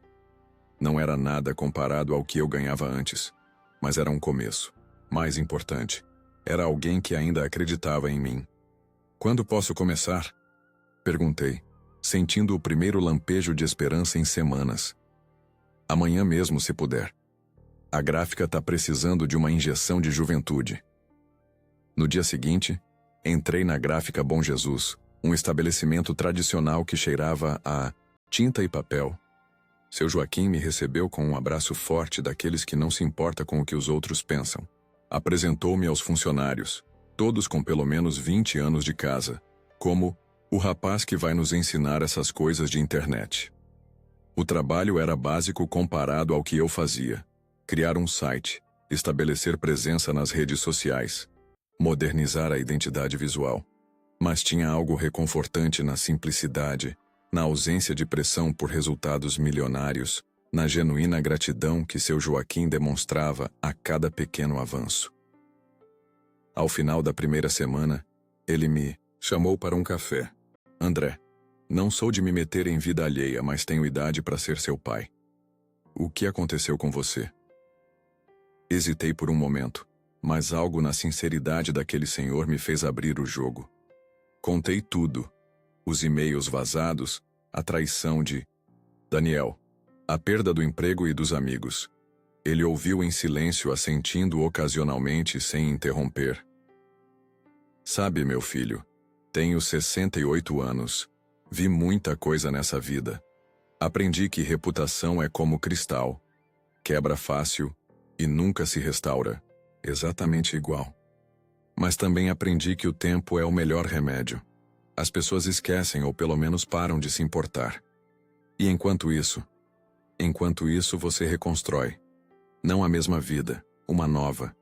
[SPEAKER 1] Não era nada comparado ao que eu ganhava antes, mas era um começo. Mais importante, era alguém que ainda acreditava em mim. Quando posso começar? Perguntei, sentindo o primeiro lampejo de esperança em semanas. Amanhã mesmo, se puder. A gráfica está precisando de uma injeção de juventude. No dia seguinte, entrei na Gráfica Bom Jesus, um estabelecimento tradicional que cheirava a tinta e papel. Seu Joaquim me recebeu com um abraço forte daqueles que não se importa com o que os outros pensam. Apresentou-me aos funcionários, todos com pelo menos 20 anos de casa, como o rapaz que vai nos ensinar essas coisas de internet. O trabalho era básico comparado ao que eu fazia. Criar um site, estabelecer presença nas redes sociais, modernizar a identidade visual. Mas tinha algo reconfortante na simplicidade, na ausência de pressão por resultados milionários, na genuína gratidão que seu Joaquim demonstrava a cada pequeno avanço. Ao final da primeira semana, ele me chamou para um café. André, não sou de me meter em vida alheia, mas tenho idade para ser seu pai. O que aconteceu com você? Hesitei por um momento, mas algo na sinceridade daquele senhor me fez abrir o jogo. Contei tudo. Os e-mails vazados, a traição de Daniel, a perda do emprego e dos amigos. Ele ouviu em silêncio, assentindo ocasionalmente sem interromper. Sabe, meu filho, tenho 68 anos. Vi muita coisa nessa vida. Aprendi que reputação é como cristal. Quebra fácil e nunca se restaura. Exatamente igual. Mas também aprendi que o tempo é o melhor remédio. As pessoas esquecem ou pelo menos param de se importar. E enquanto isso você reconstrói. Não a mesma vida, uma nova.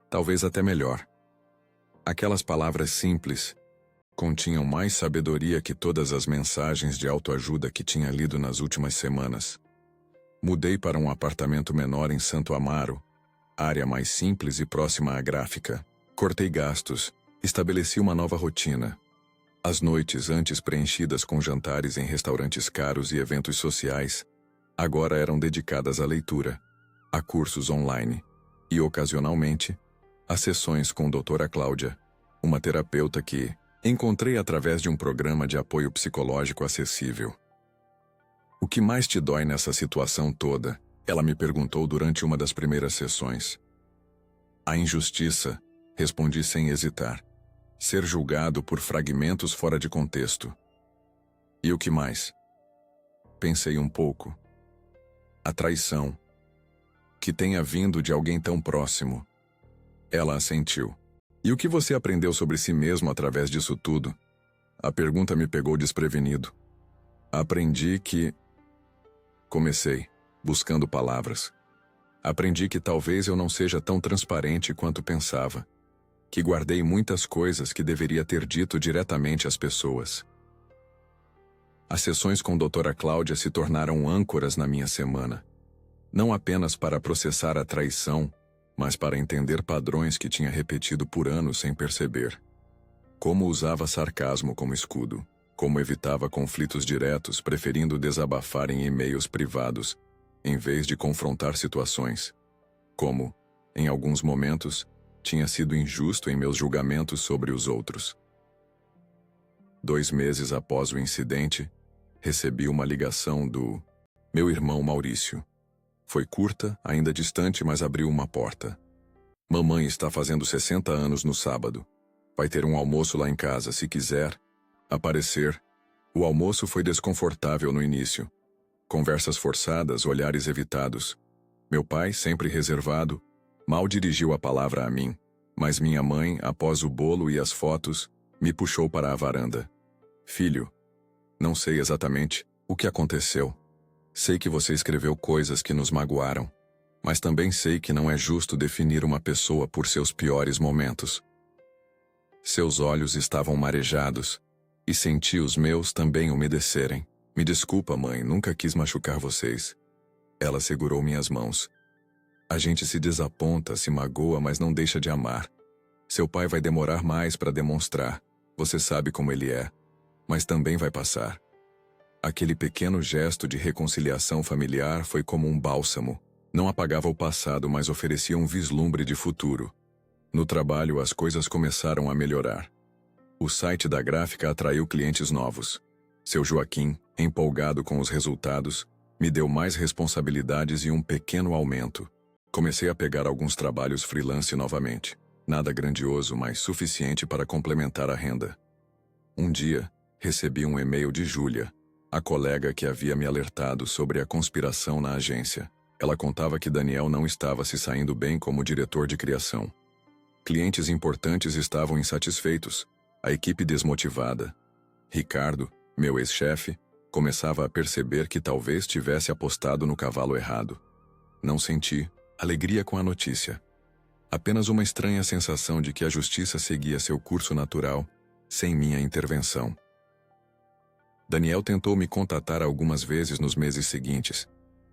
[SPEAKER 1] Talvez até melhor. Aquelas palavras simples continham mais sabedoria que todas as mensagens de autoajuda que tinha lido nas últimas semanas. Mudei para um apartamento menor em Santo Amaro, área mais simples e próxima à gráfica. Cortei gastos, estabeleci uma nova rotina. As noites, antes preenchidas com jantares em restaurantes caros e eventos sociais, agora eram dedicadas à leitura, a cursos online e, ocasionalmente, a sessões com doutora Cláudia, uma terapeuta que encontrei através de um programa de apoio psicológico acessível. O que mais te dói nessa situação toda? Ela me perguntou durante uma das primeiras sessões. A injustiça, respondi sem hesitar. Ser julgado por fragmentos fora de contexto. E o que mais? Pensei um pouco. A traição. Que tenha vindo de alguém tão próximo. Ela assentiu. E o que você aprendeu sobre si mesmo através disso tudo? A pergunta me pegou desprevenido. Aprendi que... Comecei, buscando palavras. Aprendi que talvez eu não seja tão transparente quanto pensava. Que guardei muitas coisas que deveria ter dito diretamente às pessoas. As sessões com doutora Cláudia se tornaram âncoras na minha semana. Não apenas para processar a traição, mas para entender padrões que tinha repetido por anos sem perceber. Como usava sarcasmo como escudo, como evitava conflitos diretos, preferindo desabafar em e-mails privados, em vez de confrontar situações. Como, em alguns momentos, tinha sido injusto em meus julgamentos sobre os outros. 2 meses após o incidente, recebi uma ligação do meu irmão Maurício. Foi curta, ainda distante, mas abriu uma porta. Mamãe está fazendo 60 anos no sábado. Vai ter um almoço lá em casa, se quiser aparecer. O almoço foi desconfortável no início. Conversas forçadas, olhares evitados. Meu pai, sempre reservado, mal dirigiu a palavra a mim, mas minha mãe, após o bolo e as fotos, me puxou para a varanda. Filho, não sei exatamente o que aconteceu. Sei que você escreveu coisas que nos magoaram, mas também sei que não é justo definir uma pessoa por seus piores momentos. Seus olhos estavam marejados, e senti os meus também umedecerem. Me desculpa, mãe, nunca quis machucar vocês. Ela segurou minhas mãos. A gente se desaponta, se magoa, mas não deixa de amar. Seu pai vai demorar mais para demonstrar. Você sabe como ele é. Mas também vai passar. Aquele pequeno gesto de reconciliação familiar foi como um bálsamo. Não apagava o passado, mas oferecia um vislumbre de futuro. No trabalho, as coisas começaram a melhorar. O site da gráfica atraiu clientes novos. Seu Joaquim, empolgado com os resultados, me deu mais responsabilidades e um pequeno aumento. Comecei a pegar alguns trabalhos freelance novamente. Nada grandioso, mas suficiente para complementar a renda. Um dia, recebi um e-mail de Júlia, a colega que havia me alertado sobre a conspiração na agência. Ela contava que Daniel não estava se saindo bem como diretor de criação. Clientes importantes estavam insatisfeitos, a equipe desmotivada. Ricardo, meu ex-chefe, Começava a perceber que talvez tivesse apostado no cavalo errado. Não senti alegria com a notícia. Apenas uma estranha sensação de que a justiça seguia seu curso natural, sem minha intervenção. Daniel tentou me contatar algumas vezes nos meses seguintes.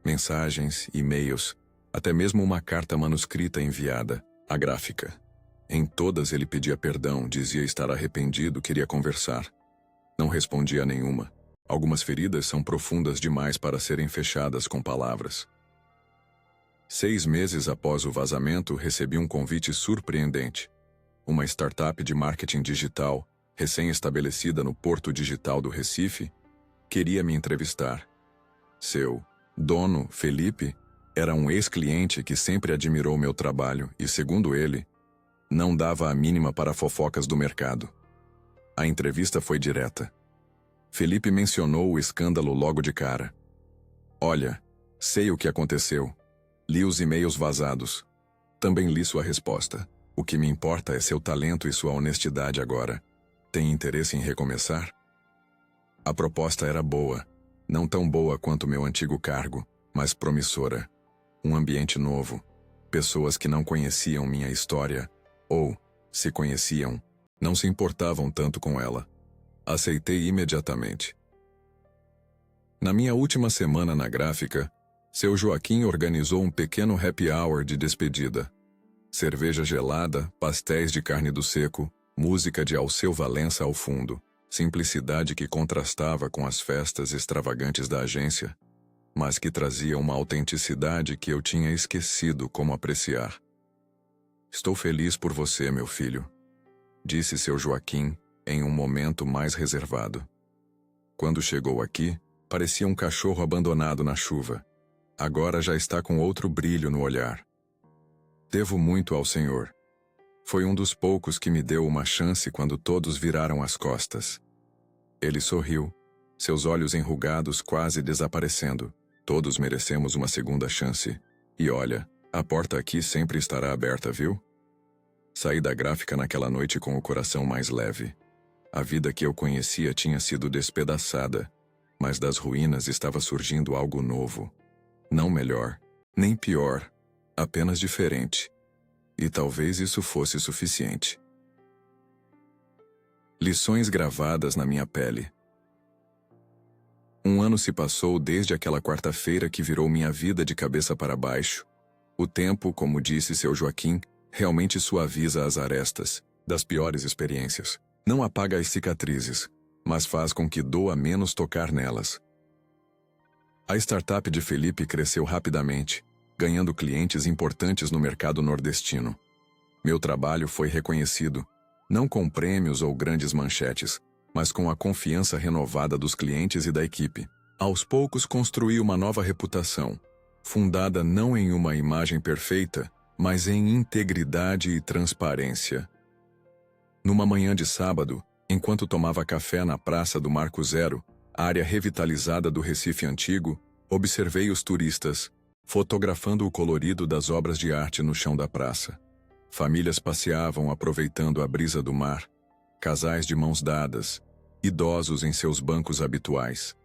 [SPEAKER 1] Mensagens, e-mails, até mesmo uma carta manuscrita enviada, à gráfica. Em todas ele pedia perdão, dizia estar arrependido, queria conversar. Não respondia a nenhuma. Algumas feridas são profundas demais para serem fechadas com palavras. 6 meses após o vazamento, recebi um convite surpreendente. Uma startup de marketing digital, recém-estabelecida no Porto Digital do Recife, queria me entrevistar. Seu dono, Felipe, era um ex-cliente que sempre admirou meu trabalho e, segundo ele, não dava a mínima para fofocas do mercado. A entrevista foi direta. Felipe mencionou o escândalo logo de cara. Olha, sei o que aconteceu. Li os e-mails vazados. Também li sua resposta. O que me importa é seu talento e sua honestidade agora. Tem interesse em recomeçar? A proposta era boa. Não tão boa quanto meu antigo cargo, mas promissora. Um ambiente novo. Pessoas que não conheciam minha história, ou, se conheciam, não se importavam tanto com ela. Aceitei imediatamente. Na minha última semana na gráfica, seu Joaquim organizou um pequeno happy hour de despedida. Cerveja gelada, pastéis de carne do seco, música de Alceu Valença ao fundo, simplicidade que contrastava com as festas extravagantes da agência, mas que trazia uma autenticidade que eu tinha esquecido como apreciar. Estou feliz por você, meu filho, disse seu Joaquim em um momento mais reservado. Quando chegou aqui, parecia um cachorro abandonado na chuva. Agora já está com outro brilho no olhar. Devo muito ao Senhor. Foi um dos poucos que me deu uma chance quando todos viraram as costas. Ele sorriu, seus olhos enrugados quase desaparecendo. Todos merecemos uma segunda chance. E olha, a porta aqui sempre estará aberta, viu? Saí da gráfica naquela noite com o coração mais leve. A vida que eu conhecia tinha sido despedaçada, mas das ruínas estava surgindo algo novo. Não melhor, nem pior, apenas diferente. E talvez isso fosse suficiente. Lições gravadas na minha pele. 1 ano se passou desde aquela quarta-feira que virou minha vida de cabeça para baixo. O tempo, como disse seu Joaquim, realmente suaviza as arestas das piores experiências. Não apaga as cicatrizes, mas faz com que doa menos tocar nelas. A startup de Felipe cresceu rapidamente, ganhando clientes importantes no mercado nordestino. Meu trabalho foi reconhecido, não com prêmios ou grandes manchetes, mas com a confiança renovada dos clientes e da equipe. Aos poucos construí uma nova reputação, fundada não em uma imagem perfeita, mas em integridade e transparência. Numa manhã de sábado, enquanto tomava café na Praça do Marco Zero, área revitalizada do Recife Antigo, observei os turistas, fotografando o colorido das obras de arte no chão da praça. Famílias passeavam aproveitando a brisa do mar, casais de mãos dadas, idosos em seus bancos habituais.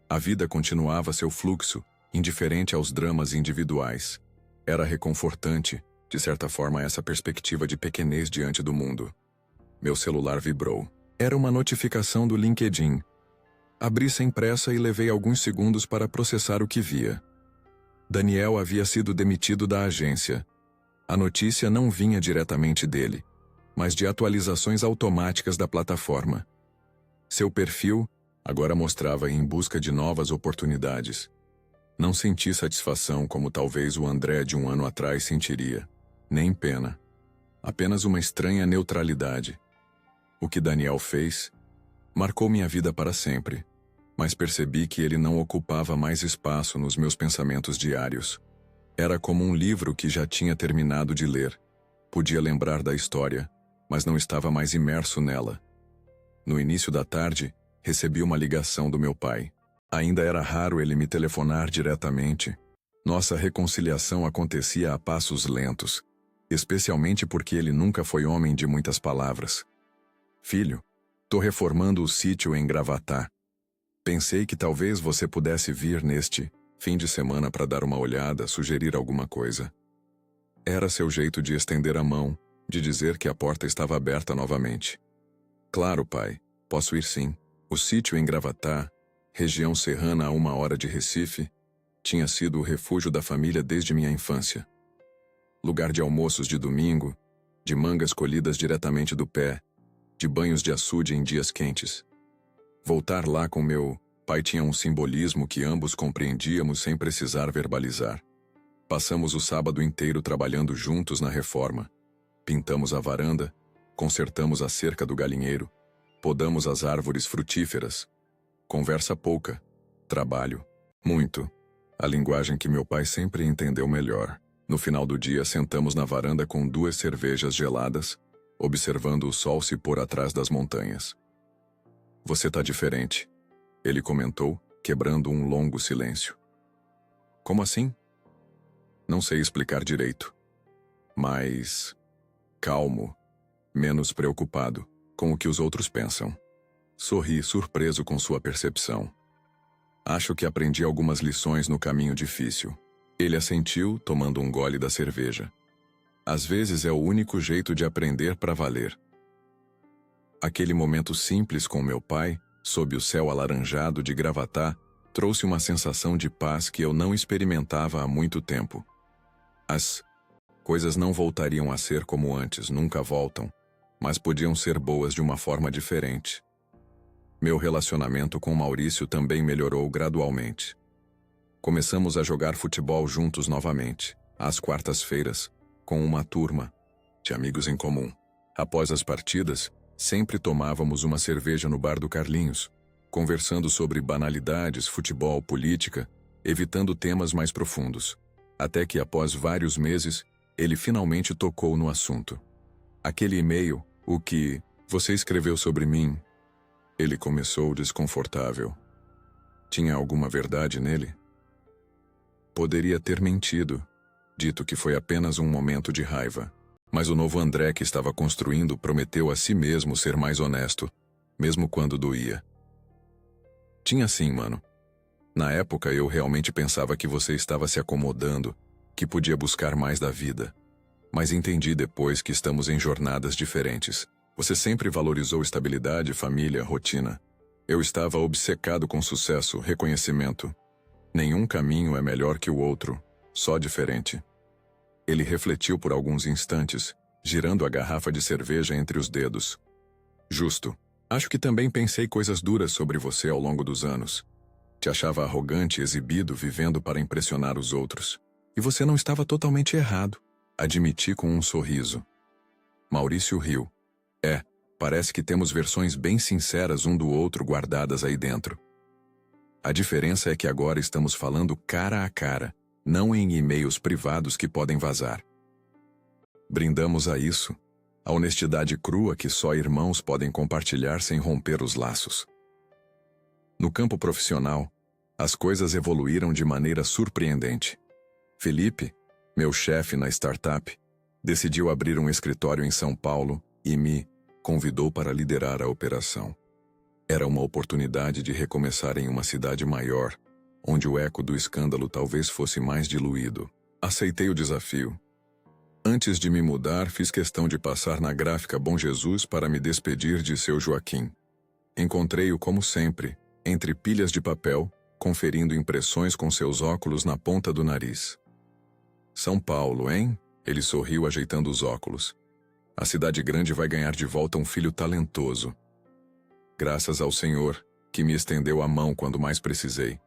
[SPEAKER 1] A vida continuava seu fluxo, indiferente aos dramas individuais. Era reconfortante, de certa forma, essa perspectiva de pequenez diante do mundo. Meu celular vibrou. Era uma notificação do LinkedIn. Abri sem pressa e levei alguns segundos para processar o que via. Daniel havia sido demitido da agência. A notícia não vinha diretamente dele, mas de atualizações automáticas da plataforma. Seu perfil agora mostrava em busca de novas oportunidades. Não senti satisfação como talvez o André de 1 ano atrás sentiria. Nem pena. Apenas uma estranha neutralidade. O que Daniel fez marcou minha vida para sempre, mas percebi que ele não ocupava mais espaço nos meus pensamentos diários. Era como um livro que já tinha terminado de ler. Podia lembrar da história, mas não estava mais imerso nela. No início da tarde, recebi uma ligação do meu pai. Ainda era raro ele me telefonar diretamente. Nossa reconciliação acontecia a passos lentos, especialmente porque ele nunca foi homem de muitas palavras. Filho, tô reformando o sítio em Gravatá. Pensei que talvez você pudesse vir neste fim de semana para dar uma olhada, sugerir alguma coisa. Era seu jeito de estender a mão, de dizer que a porta estava aberta novamente. Claro, pai, posso ir sim. O sítio em Gravatá, região serrana a 1 hora de Recife, tinha sido o refúgio da família desde minha infância. Lugar de almoços de domingo, de mangas colhidas diretamente do pé, de banhos de açude em dias quentes. Voltar lá com meu pai tinha um simbolismo que ambos compreendíamos sem precisar verbalizar. Passamos o sábado inteiro trabalhando juntos na reforma. Pintamos a varanda, consertamos a cerca do galinheiro, podamos as árvores frutíferas. Conversa pouca, trabalho, muito. A linguagem que meu pai sempre entendeu melhor. No final do dia, sentamos na varanda com 2 cervejas geladas, observando o sol se pôr atrás das montanhas. Você tá diferente, ele comentou, quebrando um longo silêncio. Como assim? Não sei explicar direito. Mas calmo, menos preocupado com o que os outros pensam. Sorri, surpreso com sua percepção. Acho que aprendi algumas lições no caminho difícil. Ele assentiu, tomando um gole da cerveja. Às vezes é o único jeito de aprender para valer. Aquele momento simples com meu pai, sob o céu alaranjado de Gravatá, trouxe uma sensação de paz que eu não experimentava há muito tempo. As coisas não voltariam a ser como antes, nunca voltam, mas podiam ser boas de uma forma diferente. Meu relacionamento com Maurício também melhorou gradualmente. Começamos a jogar futebol juntos novamente, às quartas-feiras, com uma turma de amigos em comum. Após as partidas, sempre tomávamos uma cerveja no bar do Carlinhos, conversando sobre banalidades, futebol, política, evitando temas mais profundos. Até que, após vários meses, ele finalmente tocou no assunto. Aquele e-mail, o que você escreveu sobre mim, ele começou desconfortável. Tinha alguma verdade nele? Poderia ter mentido, dito que foi apenas um momento de raiva. Mas o novo André que estava construindo prometeu a si mesmo ser mais honesto, mesmo quando doía. Tinha sim, mano. Na época eu realmente pensava que você estava se acomodando, que podia buscar mais da vida. Mas entendi depois que estamos em jornadas diferentes. Você sempre valorizou estabilidade, família, rotina. Eu estava obcecado com sucesso, reconhecimento. Nenhum caminho é melhor que o outro, só diferente. Ele refletiu por alguns instantes, girando a garrafa de cerveja entre os dedos. Justo. Acho que também pensei coisas duras sobre você ao longo dos anos. Te achava arrogante, exibido, vivendo para impressionar os outros. E você não estava totalmente errado, admiti com um sorriso. Maurício riu. Parece que temos versões bem sinceras um do outro guardadas aí dentro. A diferença é que agora estamos falando cara a cara, não em e-mails privados que podem vazar. Brindamos a isso, a honestidade crua que só irmãos podem compartilhar sem romper os laços. No campo profissional, as coisas evoluíram de maneira surpreendente. Felipe, meu chefe na startup, decidiu abrir um escritório em São Paulo e me convidou para liderar a operação. Era uma oportunidade de recomeçar em uma cidade maior, onde o eco do escândalo talvez fosse mais diluído. Aceitei o desafio. Antes de me mudar, fiz questão de passar na gráfica Bom Jesus para me despedir de seu Joaquim. Encontrei-o como sempre, entre pilhas de papel, conferindo impressões com seus óculos na ponta do nariz. São Paulo, hein? Ele sorriu ajeitando os óculos. A cidade grande vai ganhar de volta um filho talentoso. Graças ao Senhor, que me estendeu a mão quando mais precisei.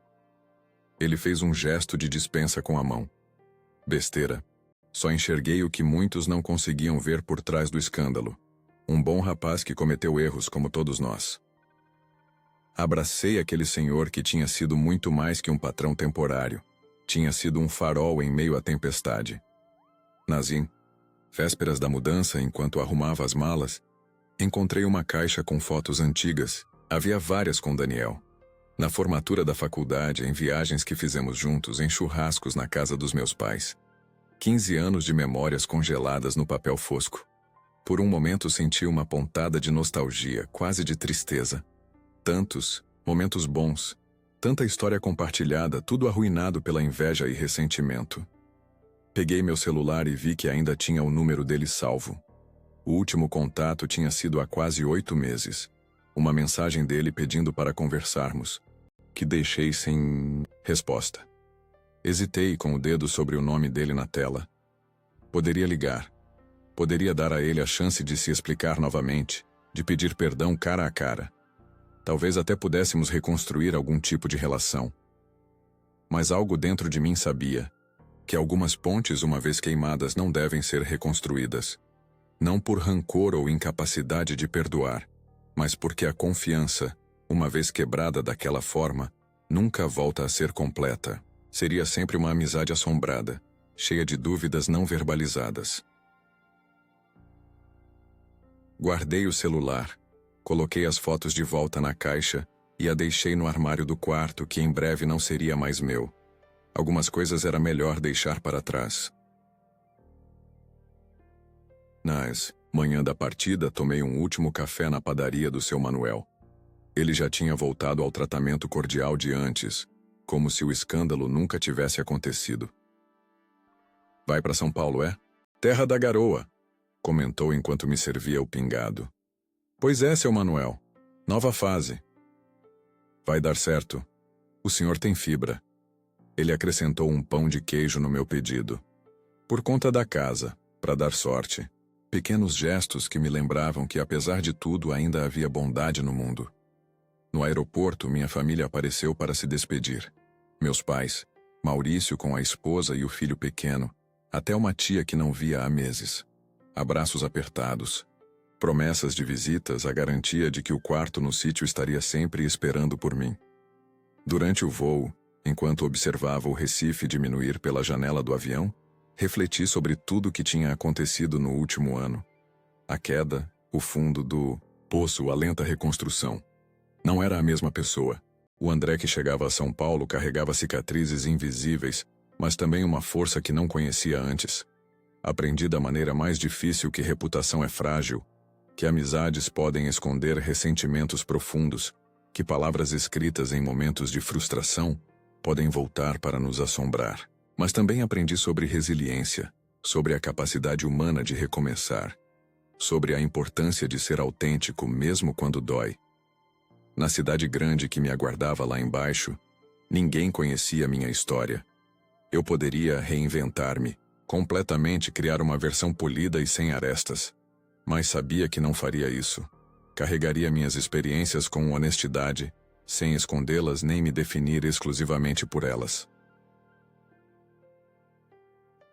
[SPEAKER 1] Ele fez um gesto de dispensa com a mão. Besteira. Só enxerguei o que muitos não conseguiam ver por trás do escândalo. Um bom rapaz que cometeu erros como todos nós. Abracei aquele senhor que tinha sido muito mais que um patrão temporário. Tinha sido um farol em meio à tempestade. Nazim, vésperas da mudança, enquanto arrumava as malas, encontrei uma caixa com fotos antigas. Havia várias com Daniel. Na formatura da faculdade, em viagens que fizemos juntos, em churrascos na casa dos meus pais. 15 anos de memórias congeladas no papel fosco. Por um momento senti uma pontada de nostalgia, quase de tristeza. Tantos Momentos bons. Tanta história compartilhada, tudo arruinado pela inveja e ressentimento. Peguei meu celular e vi que ainda tinha o número dele salvo. O último contato tinha sido há quase 8 meses. Uma mensagem dele pedindo para conversarmos, que deixei sem resposta. Hesitei com o dedo sobre o nome dele na tela. Poderia ligar. Poderia dar a ele a chance de se explicar novamente, de pedir perdão cara a cara. Talvez até pudéssemos reconstruir algum tipo de relação. Mas algo dentro de mim sabia que algumas pontes, uma vez queimadas, não devem ser reconstruídas. Não por rancor ou incapacidade de perdoar, mas porque a confiança, uma vez quebrada daquela forma, nunca volta a ser completa. Seria sempre uma amizade assombrada, cheia de dúvidas não verbalizadas. Guardei o celular, coloquei as fotos de volta na caixa e a deixei no armário do quarto, que em breve não seria mais meu. Algumas coisas era melhor deixar para trás. Nas manhã da partida, tomei um último café na padaria do seu Manuel. Ele já tinha voltado ao tratamento cordial de antes, como se o escândalo nunca tivesse acontecido. Vai para São Paulo, é? Terra da garoa, comentou enquanto me servia o pingado. Pois é, seu Manuel. Nova fase. Vai dar certo. O senhor tem fibra. Ele acrescentou um pão de queijo no meu pedido. Por conta da casa, para dar sorte. Pequenos gestos que me lembravam que, apesar de tudo, ainda havia bondade no mundo. No aeroporto, minha família apareceu para se despedir. Meus pais, Maurício com a esposa e o filho pequeno, até uma tia que não via há meses. Abraços apertados. Promessas de visitas, a garantia de que o quarto no sítio estaria sempre esperando por mim. Durante o voo, enquanto observava o Recife diminuir pela janela do avião, refleti sobre tudo o que tinha acontecido no último ano. A queda, o fundo do poço, a lenta reconstrução. Não era a mesma pessoa. O André que chegava a São Paulo carregava cicatrizes invisíveis, mas também uma força que não conhecia antes. Aprendi da maneira mais difícil que reputação é frágil, que amizades podem esconder ressentimentos profundos, que palavras escritas em momentos de frustração podem voltar para nos assombrar. Mas também aprendi sobre resiliência, sobre a capacidade humana de recomeçar, sobre a importância de ser autêntico mesmo quando dói. Na cidade grande que me aguardava lá embaixo, ninguém conhecia minha história. Eu poderia reinventar-me, completamente criar uma versão polida e sem arestas. Mas sabia que não faria isso. Carregaria minhas experiências com honestidade, sem escondê-las nem me definir exclusivamente por elas.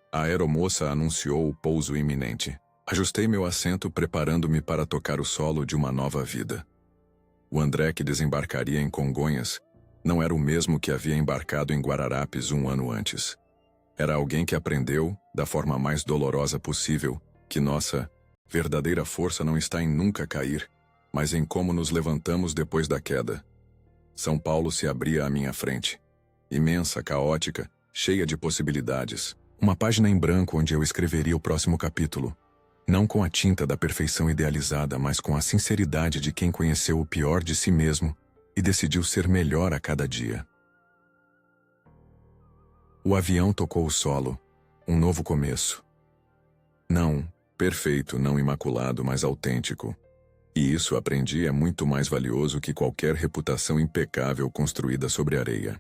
[SPEAKER 1] A aeromoça anunciou o pouso iminente. Ajustei meu assento, preparando-me para tocar o solo de uma nova vida. O André que desembarcaria em Congonhas não era o mesmo que havia embarcado em Guararapes 1 ano antes. Era alguém que aprendeu, da forma mais dolorosa possível, que nossa verdadeira força não está em nunca cair, mas em como nos levantamos depois da queda. São Paulo se abria à minha frente. Imensa, caótica, cheia de possibilidades. Uma página em branco onde eu escreveria o próximo capítulo. Não com a tinta da perfeição idealizada, mas com a sinceridade de quem conheceu o pior de si mesmo e decidiu ser melhor a cada dia. O avião tocou o solo. Um novo começo. Não perfeito, não imaculado, mas autêntico. E isso aprendi é muito mais valioso que qualquer reputação impecável construída sobre areia.